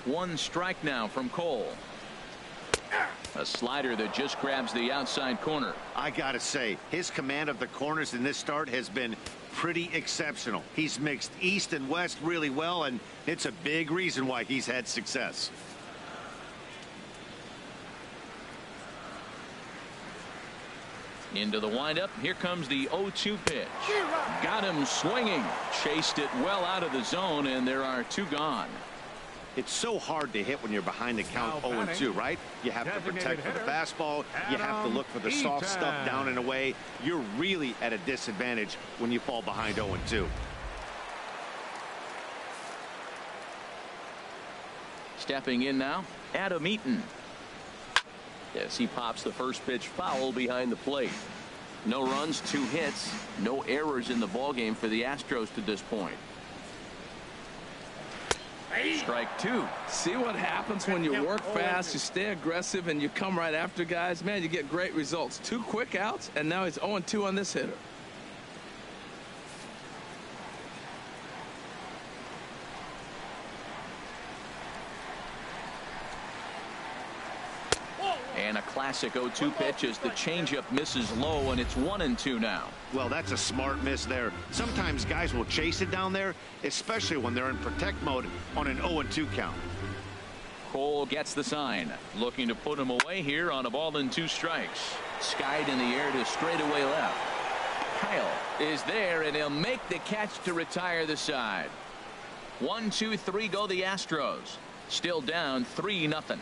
One strike now from Cole. A slider that just grabs the outside corner. I gotta say, his command of the corners in this start has been pretty exceptional. He's mixed east and west really well, and it's a big reason why he's had success. Into the windup. Here comes the 0-2 pitch. Got him swinging. Chased it well out of the zone, and there are 2 gone. It's so hard to hit when you're behind the count 0-2, right? You have to protect for the fastball. You have to look for the soft stuff down and away. You're really at a disadvantage when you fall behind 0-2. Stepping in now, Adam Eaton. Yes, he pops the first pitch foul behind the plate. No runs, 2 hits, no errors in the ballgame for the Astros to this point. Strike 2. See what happens when you work fast, you stay aggressive, and you come right after guys? Man, you get great results. 2 quick outs, and now he's 0-2 on this hitter. And a classic 0-2 pitch as the changeup misses low, and it's 1-2 now. Well, that's a smart miss there. Sometimes guys will chase it down there, especially when they're in protect mode on an 0-2 count. Cole gets the sign, looking to put him away here on a ball and 2 strikes. Skied in the air to straightaway left. Kyle is there, and he'll make the catch to retire the side. 1-2-3 go the Astros. Still down 3-0.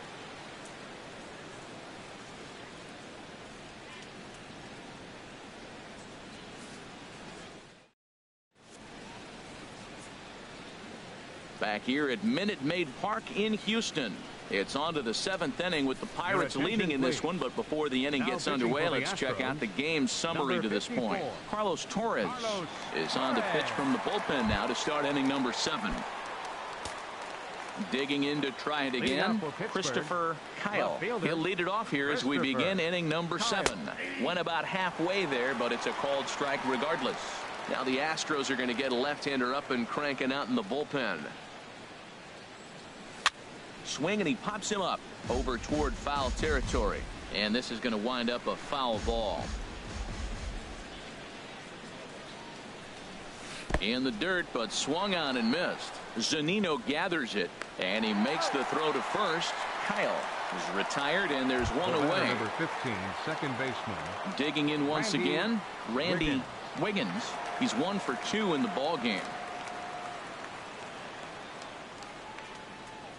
Back here at Minute Maid Park in Houston. It's on to the 7th inning with the Pirates leading in this one, but before the inning gets underway, let's check out the game summary to this point. Carlos Torres is on to pitch from the bullpen now to start inning number 7. Digging in to try it again, Christopher Kyle. He'll lead it off here as we begin inning number 7. Went about halfway there, but it's a called strike regardless. Now the Astros are going to get a left-hander up and cranking out in the bullpen. Swing, and he pops him up over toward foul territory, and this is going to wind up a foul ball. In the dirt, but swung on and missed. Zunino gathers it, and he makes the throw to first. Kyle is retired, and there's one away. Number 15, second baseman. Digging in once again, Randy Wiggins. He's 1 for 2 in the ball game.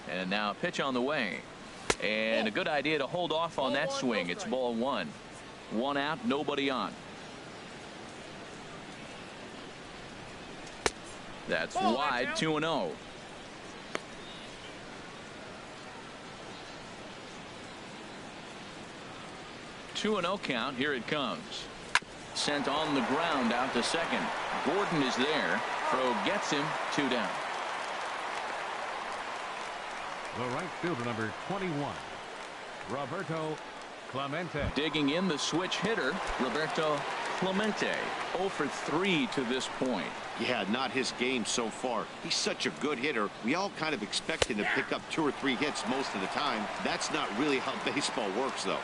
And now a pitch on the way, and a good idea to hold off on that swing. It's ball 1. 1 out, nobody on. That's wide, 2-0. Two and 0 count. Here it comes. Sent on the ground out to second. Gordon is there. Throw gets him. 2 down. The right fielder, number 21, Roberto Clemente. Digging in, the switch hitter, Roberto Clemente. 0 for 3 to this point. Yeah, not his game so far. He's such a good hitter. We all kind of expect him to pick up 2 or 3 hits most of the time. That's not really how baseball works, though.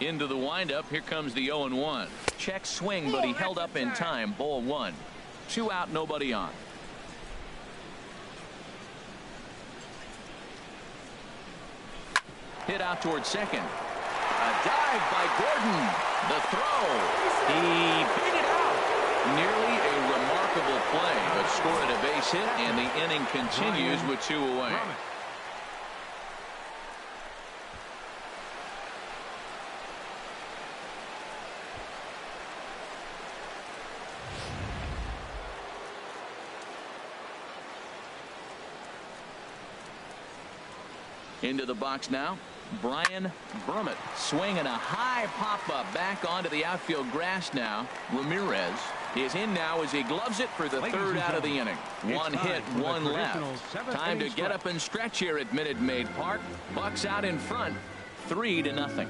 Into the windup. Here comes the 0-1. Check swing, but he held up in time. Ball 1. 2 out, nobody on. Hit out towards second. A dive by Gordon. The throw. He beat it out. Nearly a remarkable play, but scored a base hit, and the inning continues with 2 away. Into the box now, Brian Brummett. Swinging a high pop-up back onto the outfield grass now. Ramirez is in now as he gloves it for the 3rd out of the inning. 1 hit, 1 left. Time to get up and stretch here at Minute Maid Park. Bucks out in front, 3-0.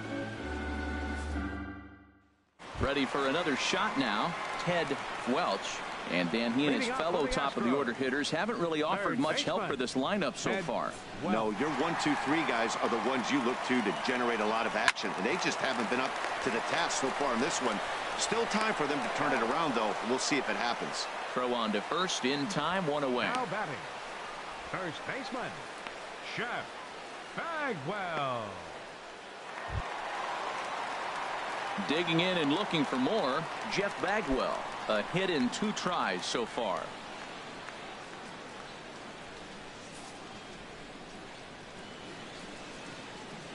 Ready for another shot now, Ted Welch. And then he and his fellow top-of-the-order hitters haven't really offered much help for this lineup so far. No, your 1, 2, 3 guys are the ones you look to generate a lot of action, and they just haven't been up to the task so far in this one. Still time for them to turn it around, though. We'll see if it happens. Throw on to first in time, 1 away. Now batting, first baseman, Jeff Bagwell. Digging in and looking for more, Jeff Bagwell. A hit in 2 tries so far.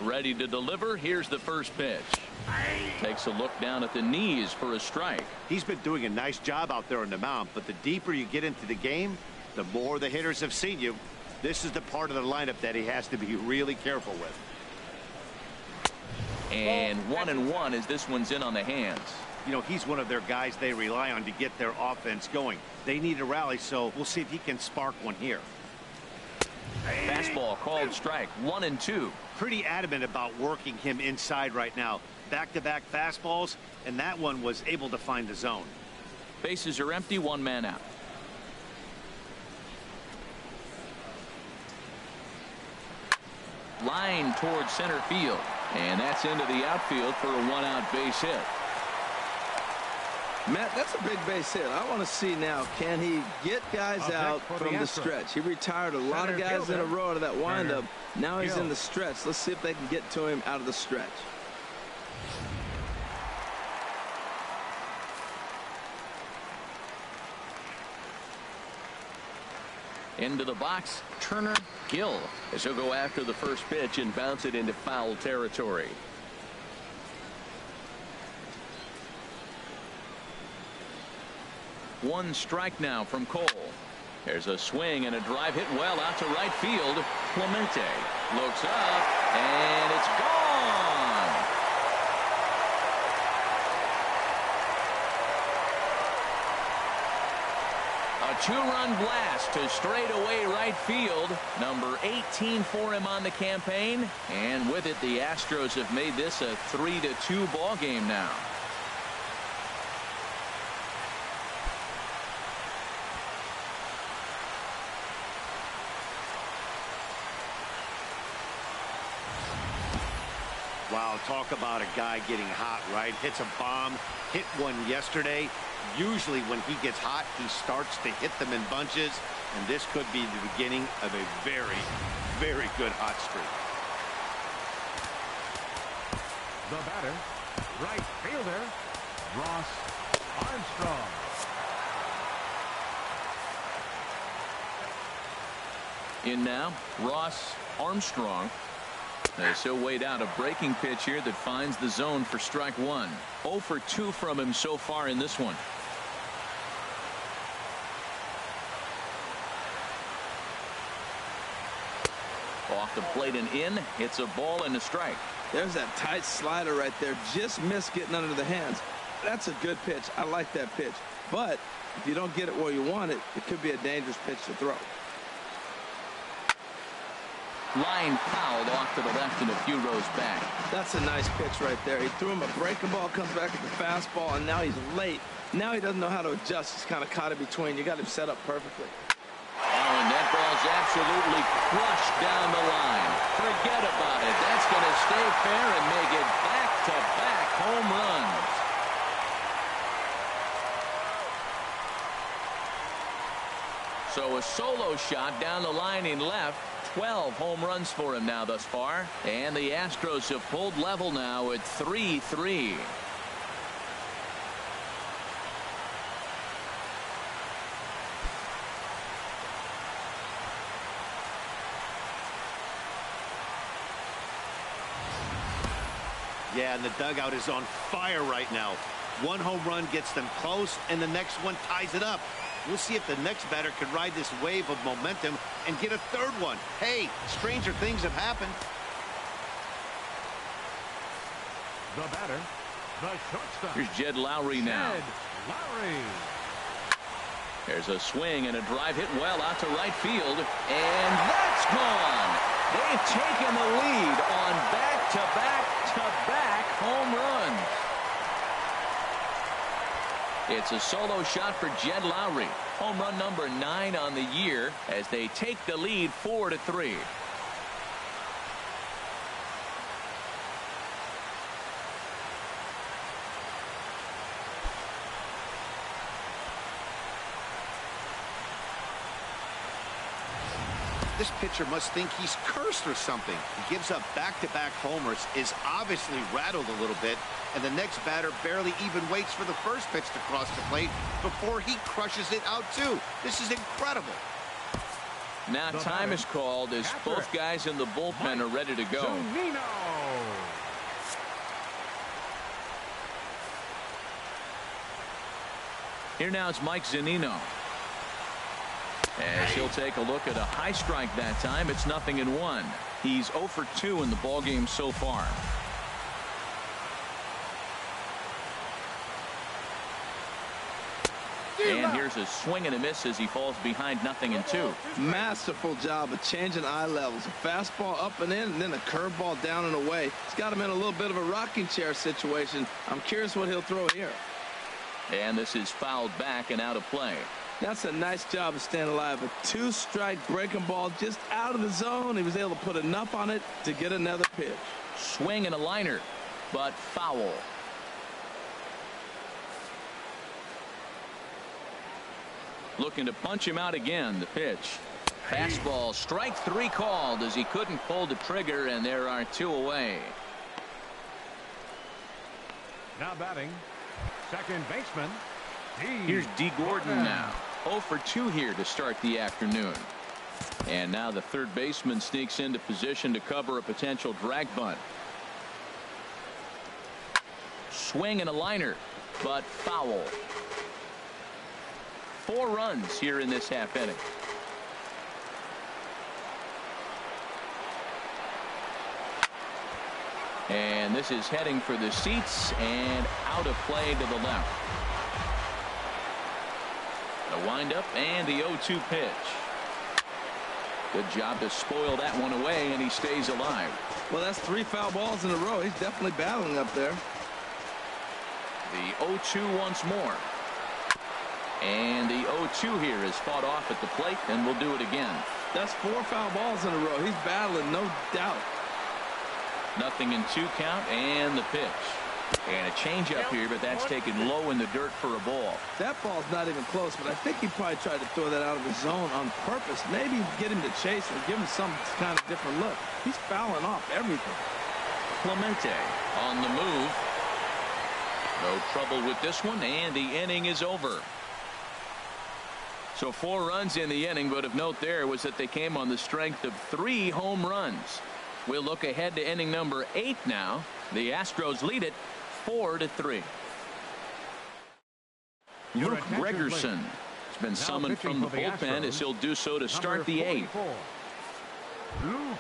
ready to deliver. Here's the first pitch. Takes a look down at the knees for a strike. He's been doing a nice job out there on the mound, but the deeper you get into the game, the more the hitters have seen you. This is the part of the lineup that he has to be really careful with. And 1-1 as this one's in on the hands. You know, he's one of their guys they rely on to get their offense going. They need a rally, so we'll see if he can spark one here. Fastball called strike. 1-2. Pretty adamant about working him inside right now. Back-to-back fastballs, and that one was able to find the zone. Bases are empty. One man out. Line towards center field, and that's into the outfield for a one-out base hit. Matt, that's a big base hit. I want to see now, can he get guys out from the stretch? He retired a lot of guys in a row out of that windup. Now he's in the stretch. Let's see if they can get to him out of the stretch. Into the box, Turner Gill, as he'll go after the first pitch and bounce it into foul territory. One strike now from Cole. There's a swing and a drive hit well out to right field. Clemente looks up, and it's gone. A two-run blast to straightaway right field. Number 18 for him on the campaign. And with it, the Astros have made this a 3-2 ball game now. Wow, talk about a guy getting hot, right? Hits a bomb, hit one yesterday. Usually when he gets hot, he starts to hit them in bunches, and this could be the beginning of a very, very good hot streak. The batter, right fielder, Ross Armstrong. In now, Ross Armstrong. As he'll wait out a breaking pitch here that finds the zone for strike one. 0 for 2 from him so far in this one. Off the plate and in. It's a ball and a strike. There's that tight slider right there. Just missed getting under the hands. That's a good pitch. I like that pitch. But if you don't get it where you want it, it could be a dangerous pitch to throw. Line fouled off to the left and a few rows back. That's a nice pitch right there. He threw him a breaking ball, comes back at the fastball, and now he's late. Now he doesn't know how to adjust. He's kind of caught in between. You got him set up perfectly. Oh, and that ball's absolutely crushed down the line. Forget about it. That's going to stay fair and make it back-to-back home runs. So a solo shot down the line in left. 12 home runs for him now thus far. And the Astros have pulled level now at 3-3. Yeah, and the dugout is on fire right now. One home run gets them close, and the next one ties it up. We'll see if the next batter can ride this wave of momentum and get a third one. Hey, stranger things have happened. The batter, the shortstop. Here's Jed Lowry now. Jed Lowry. There's a swing and a drive hit well out to right field, and that's gone. They've taken the lead on back-to-back-to-back home runs. It's a solo shot for Jed Lowry. Home run number 9 on the year as they take the lead 4-3. This pitcher must think he's cursed or something. He gives up back-to-back homers, is obviously rattled a little bit, and the next batter barely even waits for the first pitch to cross the plate before he crushes it out too. This is incredible. Now time is called as both guys in the bullpen are ready to go. Zunino. Here now it's Mike Zunino. As he'll take a look at a high strike that time. It's 0-1. He's 0 for 2 in the ballgame so far. And here's a swing and a miss as he falls behind 0-2. Masterful job of changing eye levels. A fastball up and in, and then a curveball down and away. It's got him in a little bit of a rocking chair situation. I'm curious what he'll throw here. And this is fouled back and out of play. That's a nice job of staying alive. A 2-strike breaking ball just out of the zone. He was able to put enough on it to get another pitch. Swing and a liner, but foul. Looking to punch him out again. The pitch. Fastball, strike 3 called as he couldn't pull the trigger, and there are 2 away. Now batting, second baseman. Here's D. Gordon now. 0 for 2 here to start the afternoon. And now the third baseman sneaks into position to cover a potential drag bunt. Swing and a liner, but foul. 4 runs here in this half inning. And this is heading for the seats and out of play to the left. The windup and the 0-2 pitch. Good job to spoil that one away, and he stays alive. Well, that's 3 foul balls in a row. He's definitely battling up there. The 0-2 once more. And the 0-2 here is fought off at the plate, and we'll do it again. That's 4 foul balls in a row. He's battling, no doubt. 0-2 count, and the pitch. And a changeup here, but that's taken low in the dirt for a ball. That ball's not even close, but I think he probably tried to throw that out of the zone on purpose. Maybe get him to chase or give him some kind of different look. He's fouling off everything. Clemente on the move. No trouble with this one, and the inning is over. So 4 runs in the inning, but of note there was that they came on the strength of 3 home runs. We'll look ahead to inning number 8 now. The Astros lead it 4-3. Luke Gregerson has been summoned from the bullpen as he'll do so to start the 8th. Luke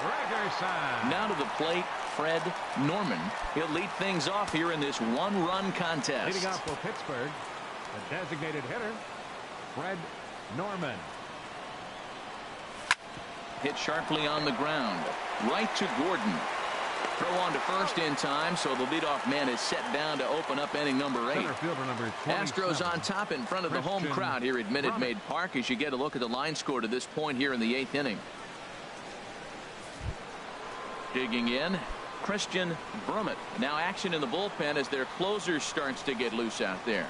Gregerson. Now to the plate, Fred Norman. He'll lead things off here in this 1-run contest. Leading off for Pittsburgh, the designated hitter, Fred Norman. Hit sharply on the ground. Right to Gordon. Throw on to first in time, so the leadoff man is set down to open up inning number 8. Center fielder number 27. Astros on top in front of the home crowd here at Minute Maid Park as you get a look at the line score to this point here in the 8th inning. Digging in, Christian Brummett. Now action in the bullpen as their closer starts to get loose out there.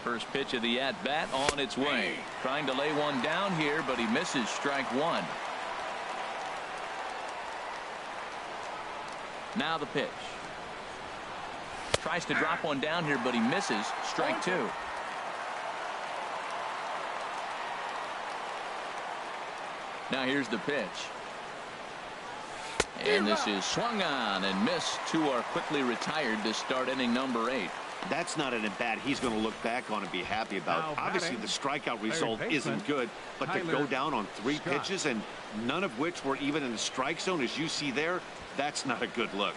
First pitch of the at-bat on its way. Trying to lay one down here, but he misses strike 1. Now the pitch. Tries to drop one down here, but he misses strike 2. Now here's the pitch. And this is swung on and missed. 2 are quickly retired to start inning number 8. That's not an at-bat he's going to look back on and be happy about. Obviously, the strikeout result isn't good, but to go down on 3 pitches and none of which were even in the strike zone, as you see there, that's not a good look.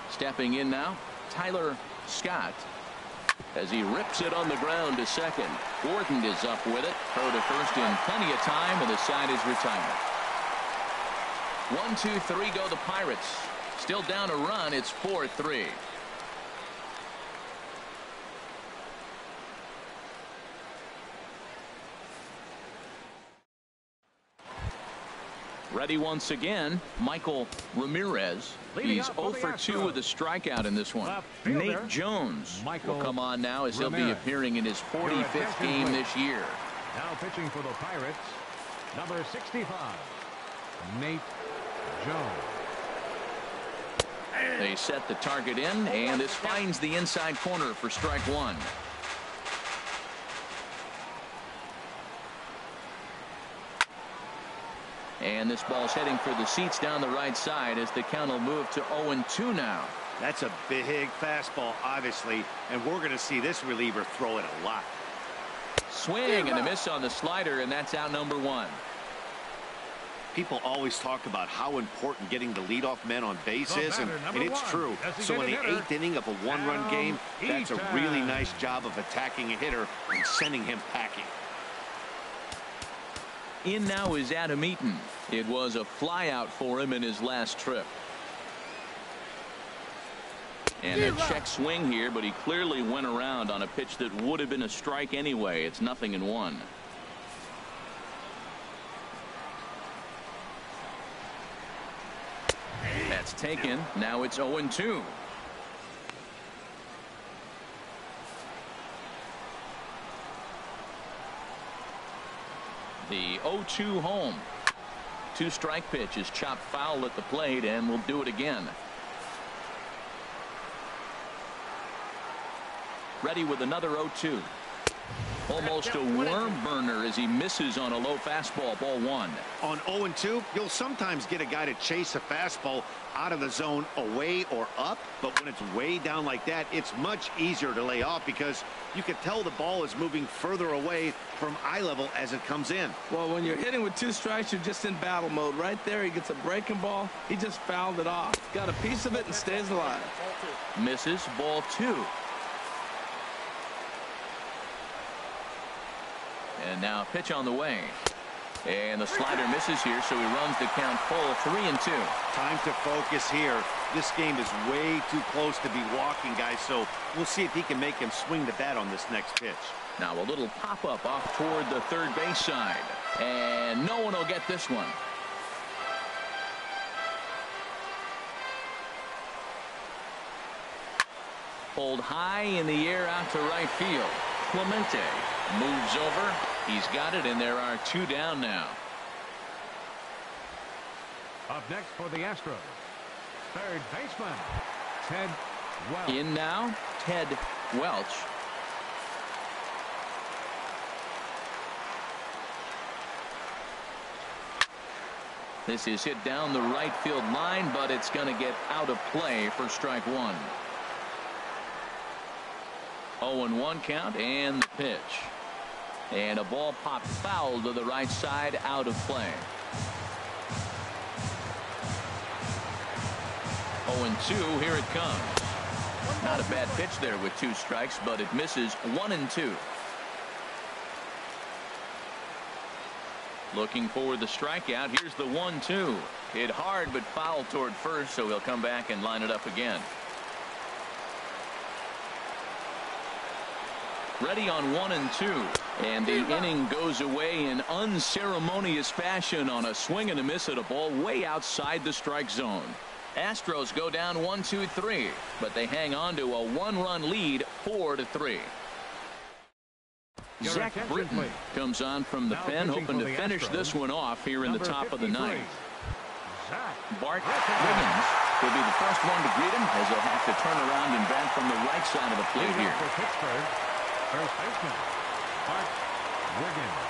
Stepping in now, Tyler Scott. As he rips it on the ground to second. Gordon is up with it. Throw to first in plenty of time, and the side is retired. 1, 2, 3 go the Pirates. Still down a run. It's 4-3. Ready once again, Michael Ramirez. He's 0 for 2 with a strikeout in this one. Nate Jones will come on now as he'll be appearing in his 45th game this year. Now pitching for the Pirates, number 65, Nate Jones. They set the target in, and this finds the inside corner for strike one. And this ball's heading for the seats down the right side as the count will move to 0-2 now. That's a big fastball, obviously, and we're going to see this reliever throw it a lot. Swing and a miss on the slider, and that's out number one. People always talk about how important getting the leadoff men on base is, and it's true. So in the 8th inning of a one-run game, that's a really nice job of attacking a hitter and sending him packing. In now is Adam Eaton. It was a flyout for him in his last trip. And a check swing here, but he clearly went around on a pitch that would have been a strike anyway. It's 0-1. That's taken. Now it's 0-2. The 0-2 home. 2-strike pitch is chopped foul at the plate, and we'll do it again. Ready with another 0-2. Almost a worm burner as he misses on a low fastball. Ball one. On 0-2, you'll sometimes get a guy to chase a fastball out of the zone away or up, but when it's way down like that, it's much easier to lay off because you can tell the ball is moving further away from eye level as it comes in. Well, when you're hitting with 2 strikes, you're just in battle mode. Right there, he gets a breaking ball. He just fouled it off. Got a piece of it and stays alive. Misses. Ball 2. And now pitch on the way. And the slider misses here, so he runs the count full. 3-2. Time to focus here. This game is way too close to be walking, guys, so we'll see if he can make him swing the bat on this next pitch. Now a little pop-up off toward the third base side. And no one will get this one. Pulled high in the air out to right field. Clemente moves over. He's got it, and there are 2 down now. Up next for the Astros, third baseman, Ted Welch. In now, Ted Welch. This is hit down the right field line, but it's going to get out of play for strike one. 0-1 count and the pitch. And a ball popped foul to the right side, out of play. 0-2, here it comes. Not a bad pitch there with 2 strikes, but it misses. 1-2. Looking for the strikeout. Here's the 1-2. Hit hard but foul toward first, so he'll come back and line it up again. Ready on 1-2, and the inning goes away in unceremonious fashion on a swing and a miss at a ball way outside the strike zone. Astros go down 1-2-3, but they hang on to a 1-run lead, 4-3. Zach Britton comes on from the pen, hoping to finish this one off here in the top of the ninth. Bart Wiggins will be the first one to greet him, as he'll have to turn around and bat from the right side of the plate here. Pittsburgh, first baseman, Bart Wiggins.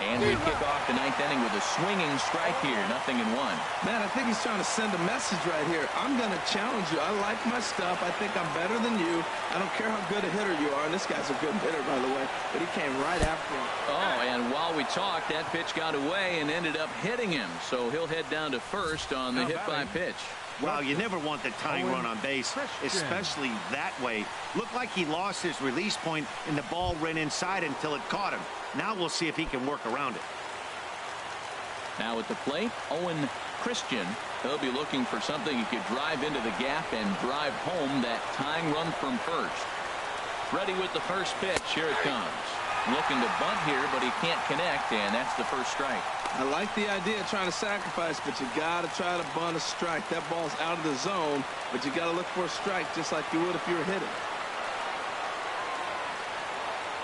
And we kick off the 9th inning with a swinging strike here. 0-1. Man, I think he's trying to send a message right here. I'm going to challenge you. I like my stuff. I think I'm better than you. I don't care how good a hitter you are. And this guy's a good hitter, by the way. But he came right after him. Oh, and while we talked, that pitch got away and ended up hitting him. So he'll head down to first on the hit-by pitch. Well, you never want the tying run on base, especially that way. Looked like he lost his release point, and the ball ran inside until it caught him. Now we'll see if he can work around it. Now at the plate, Owen Christian. He'll be looking for something he could drive into the gap and drive home that tying run from first. Ready with the first pitch. Here it comes. Looking to bunt here, but he can't connect, and that's the first strike. I like the idea of trying to sacrifice, but you got to try to bunt a strike. That ball's out of the zone, but you got to look for a strike just like you would if you were hitting.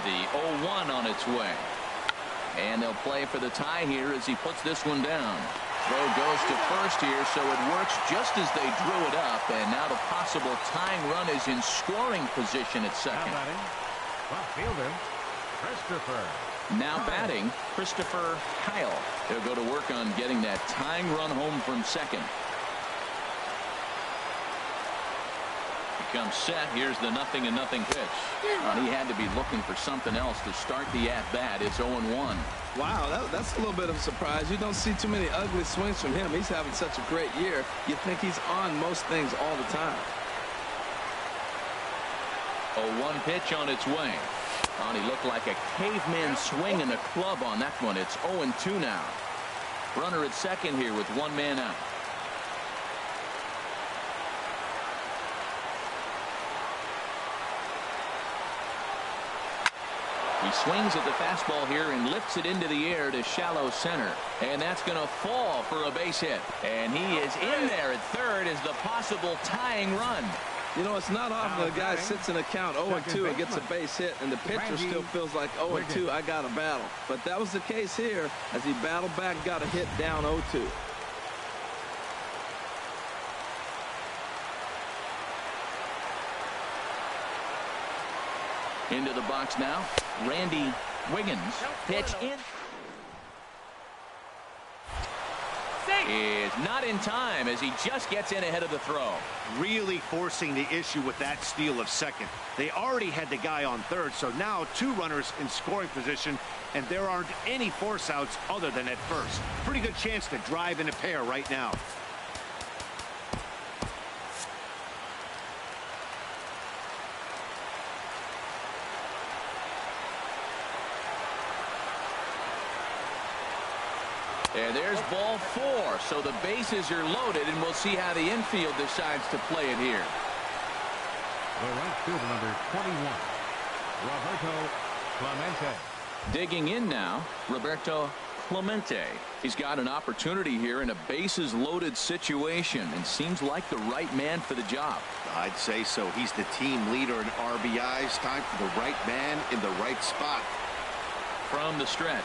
The 0-1 on its way. And they'll play for the tie here as he puts this one down. Throw goes to first here, so it works just as they drew it up, and now the possible tying run is in scoring position at second. Left fielder, Christopher. Now batting, Christopher Kyle. They'll go to work on getting that tying run home from second. He comes set. Here's the 0-0 pitch. And he had to be looking for something else to start the at-bat. It's 0-1. Wow, that's a little bit of a surprise. You don't see too many ugly swings from him. He's having such a great year. You think he's on most things all the time. 0-1 pitch on its way. Oh, he looked like a caveman swinging a club on that one. It's 0-2 now. Runner at second here with one man out. He swings at the fastball here and lifts it into the air to shallow center. And that's going to fall for a base hit. And he is in there at third as the possible tying run. You know, it's not often a guy sits in a count 0-2 and gets a base hit, and the pitcher still feels like 0-2, I got a battle. But that was the case here as he battled back and got a hit down 0-2. Into the box now, Randy Wiggins. Pitch in. Is not in time as he just gets in ahead of the throw. Really forcing the issue with that steal of second. They already had the guy on third, so now two runners in scoring position, and there aren't any force outs other than at first. Pretty good chance to drive in a pair right now. And there's ball 4, so the bases are loaded, and we'll see how the infield decides to play it here. The right fielder, number 21, Roberto Clemente. Digging in now, Roberto Clemente. He's got an opportunity here in a bases loaded situation and seems like the right man for the job. I'd say so. He's the team leader in RBIs. Time for the right man in the right spot. From the stretch.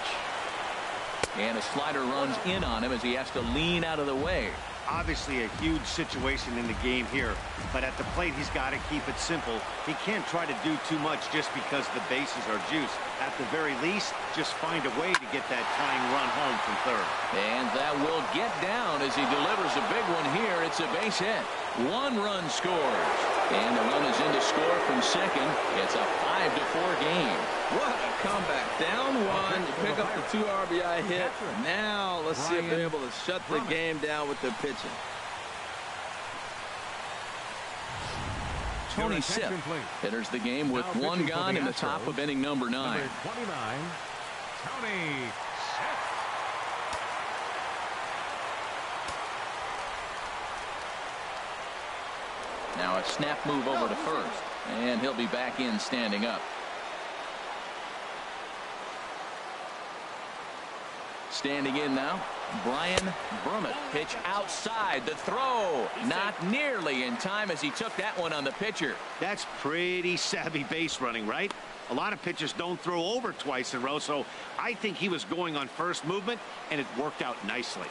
And a slider runs in on him as he has to lean out of the way. Obviously a huge situation in the game here, but at the plate he's got to keep it simple. He can't try to do too much just because the bases are juiced. At the very least, just find a way to get that tying run home from third. And that will get down as he delivers a big one here. It's a base hit. 1 run scores. And the run is in to score from second. It's a 5-4 game. What a comeback. Down 1, you pick up the 2 RBI hit. Now let's see if they're able to shut the game down with their pitching. Tony Sipp enters the game with 1 gone in the top of inning number 9. Number 29, Tony Sipp. Now a snap move over to first, and he'll be back in standing up. Standing in now, Brian Brummett. Pitch outside. The throw not nearly in time as he took that one on the pitcher. That's pretty savvy base running, right? A lot of pitchers don't throw over twice in a row, so I think he was going on first movement, and it worked out nicely.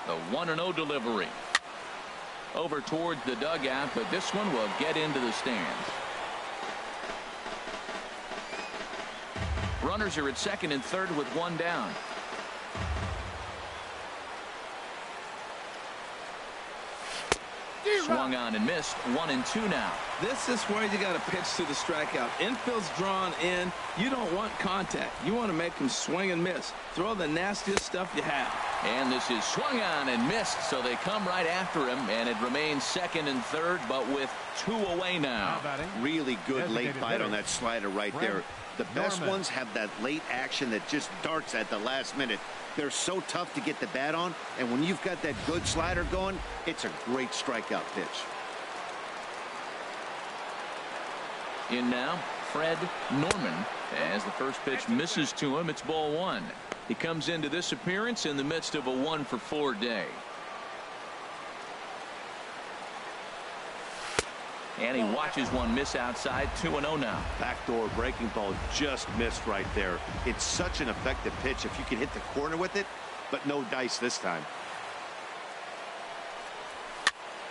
The 1-0 delivery. Over towards the dugout, but this one will get into the stands. Runners are at second and third with 1 down. Swung on and missed. 1-2 now. This is where you got to pitch to the strikeout. Infield's drawn in. You don't want contact. You want to make him swing and miss. Throw the nastiest stuff you have. And this is swung on and missed, so they come right after him, and it remains second and third, but with 2 away now. Really good late bite on that slider right there. The best ones have that late action that just darts at the last minute. They're so tough to get the bat on, and when you've got that good slider going, it's a great strikeout pitch. In now, Fred Norman. As the first pitch misses to him, it's ball 1. He comes into this appearance in the midst of a 1-for-4 day. And he watches one miss outside. 2-0 now. Backdoor breaking ball just missed right there. It's such an effective pitch if you can hit the corner with it, but no dice this time.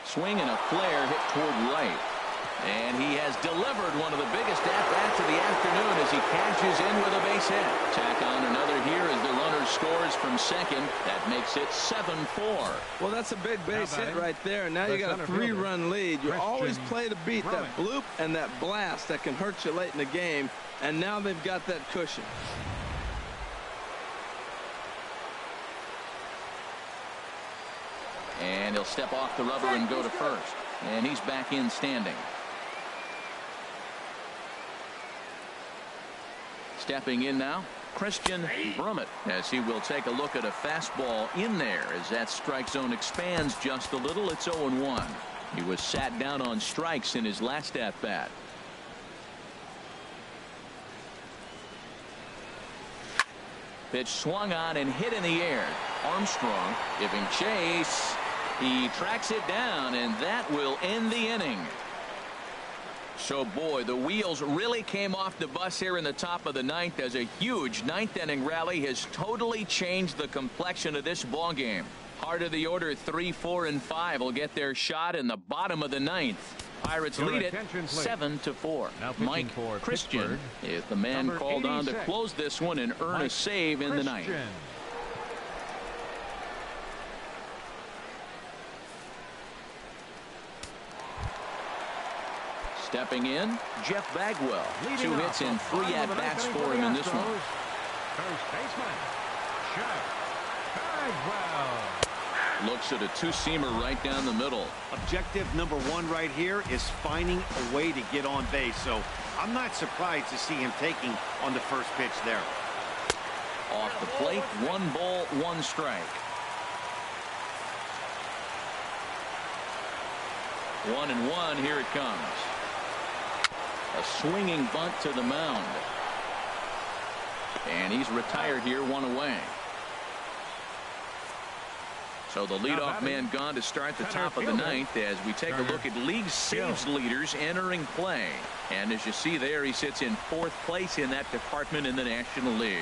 Swing and a flare hit toward right. And he has delivered one of the biggest at-bats of the afternoon as he cashes in with a base hit. Tack on another here as the runner scores from second. That makes it 7-4. Well, that's a big base hit right there. Now you got a 3-run lead. You always play to beat that bloop and that blast that can hurt you late in the game. And now they've got that cushion. And he'll step off the rubber and go to first. And he's back in standing. Stepping in now, Christian Brummett, as he will take a look at a fastball in there as that strike zone expands just a little. It's 0-1. He was sat down on strikes in his last at bat. Pitch swung on and hit in the air. Armstrong giving chase. He tracks it down, and that will end the inning. So, boy, the wheels really came off the bus here in the top of the ninth as a huge ninth-inning rally has totally changed the complexion of this ballgame. Heart of the order, 3, 4, and 5 will get their shot in the bottom of the ninth. Pirates lead it 7-4. Mike Christian is the man called on to close this one and earn a save in the ninth. Stepping in, Jeff Bagwell. 2 hits and 3 at-bats for him in this one. First baseman, Jeff Bagwell. Looks at a two-seamer right down the middle. Objective number 1 right here is finding a way to get on base. So I'm not surprised to see him taking on the first pitch there. Off the plate, 1 ball, 1 strike. 1-1, here it comes. A swinging bunt to the mound. And he's retired here, 1 away. So the leadoff man gone to start the top of the ninth as we take a look at league saves leaders entering play. And as you see there, he sits in 4th place in that department in the National League.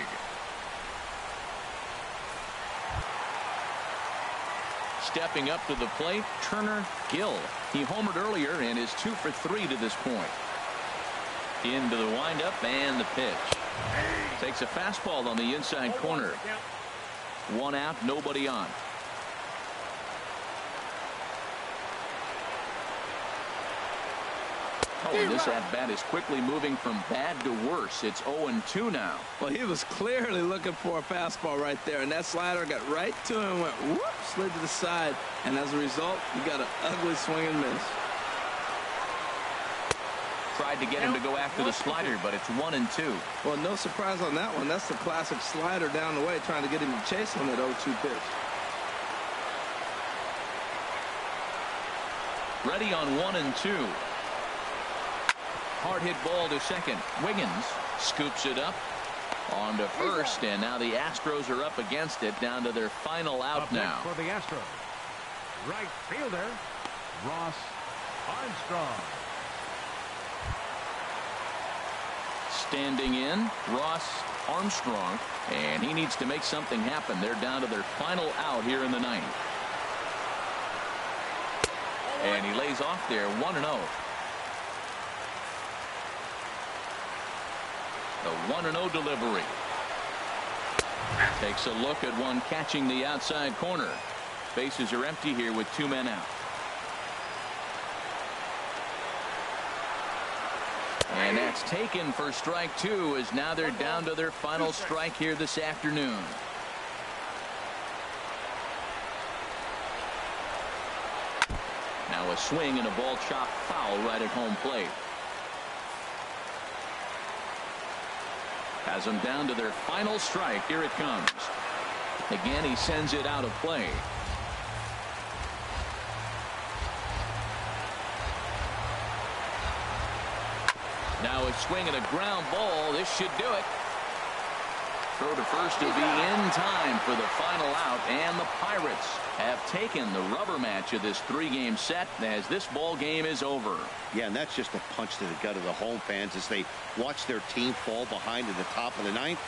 Stepping up to the plate, Turner Gill. He homered earlier and is 2 for 3 to this point. Into the windup and the pitch. Takes a fastball on the inside corner. 1 out, nobody on. Oh, and this at-bat is quickly moving from bad to worse. It's 0-2 now. Well, he was clearly looking for a fastball right there, and that slider got right to him, went whoop, slid to the side, and as a result, you got an ugly swing and miss. Tried to get him to go after the slider, but it's 1-2. Well, no surprise on that one. That's the classic slider down the way, trying to get him to chase on that 0-2 pitch. Ready on 1-2. Hard hit ball to second. Wiggins scoops it up on to first, and now the Astros are up against it, down to their final out now. For the Astros, right fielder Ross Armstrong. Standing in, Ross Armstrong, and he needs to make something happen. They're down to their final out here in the ninth. And he lays off there, 1-0. The 1-0 delivery. Takes a look at one catching the outside corner. Bases are empty here with 2 men out. And that's taken for strike 2, as now they're down to their final strike here this afternoon. Now a swing and a ball chopped foul right at home plate. Has them down to their final strike. Here it comes. Again, he sends it out of play. Now a swing and a ground ball. This should do it. throw to first to be in time for the final out, and the Pirates have taken the rubber match of this 3-game set as this ball game is over. Yeah, and that's just a punch to the gut of the home fans as they watch their team fall behind in the top of the 9th.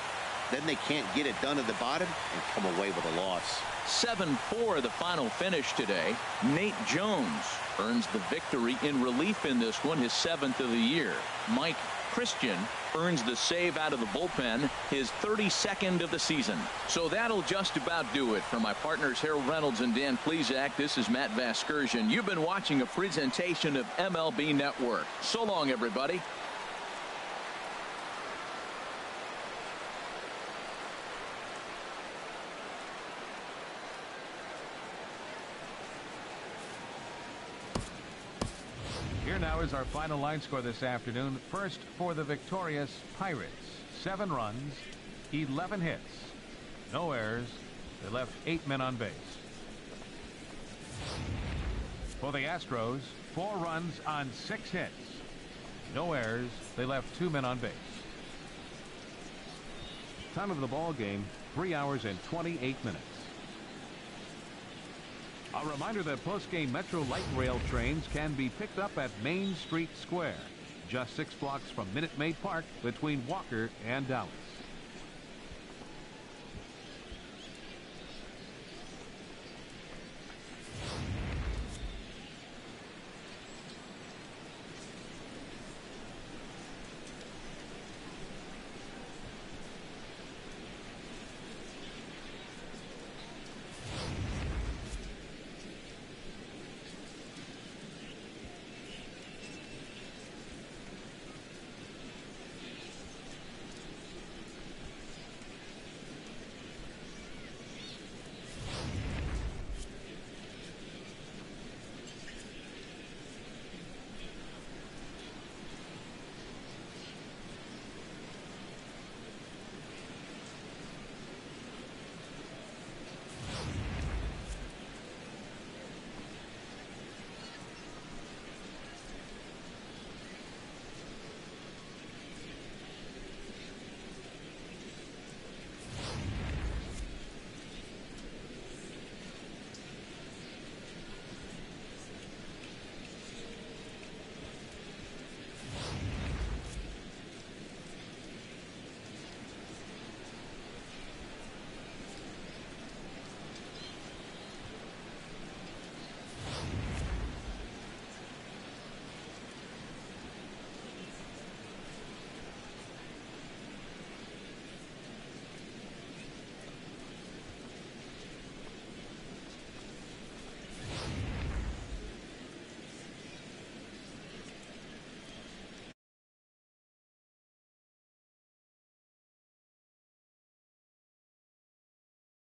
Then they can't get it done at the bottom and come away with a loss. 7-4 the final finish today. Nate Jones earns the victory in relief in this one, his 7th of the year. Mike Christian earns the save out of the bullpen, his 32nd of the season. So that'll just about do it. For my partners Harold Reynolds and Dan Plesac, this is Matt Vasgersian. You've been watching a presentation of MLB Network. So long, everybody. Here now is our final line score this afternoon. First for the victorious Pirates. 7 runs, 11 hits, no errors. They left 8 men on base. For the Astros, 4 runs on 6 hits, no errors. They left 2 men on base. Time of the ball game, 3 hours and 28 minutes. A reminder that post-game Metro Light Rail trains can be picked up at Main Street Square, just 6 blocks from Minute Maid Park between Walker and Dallas.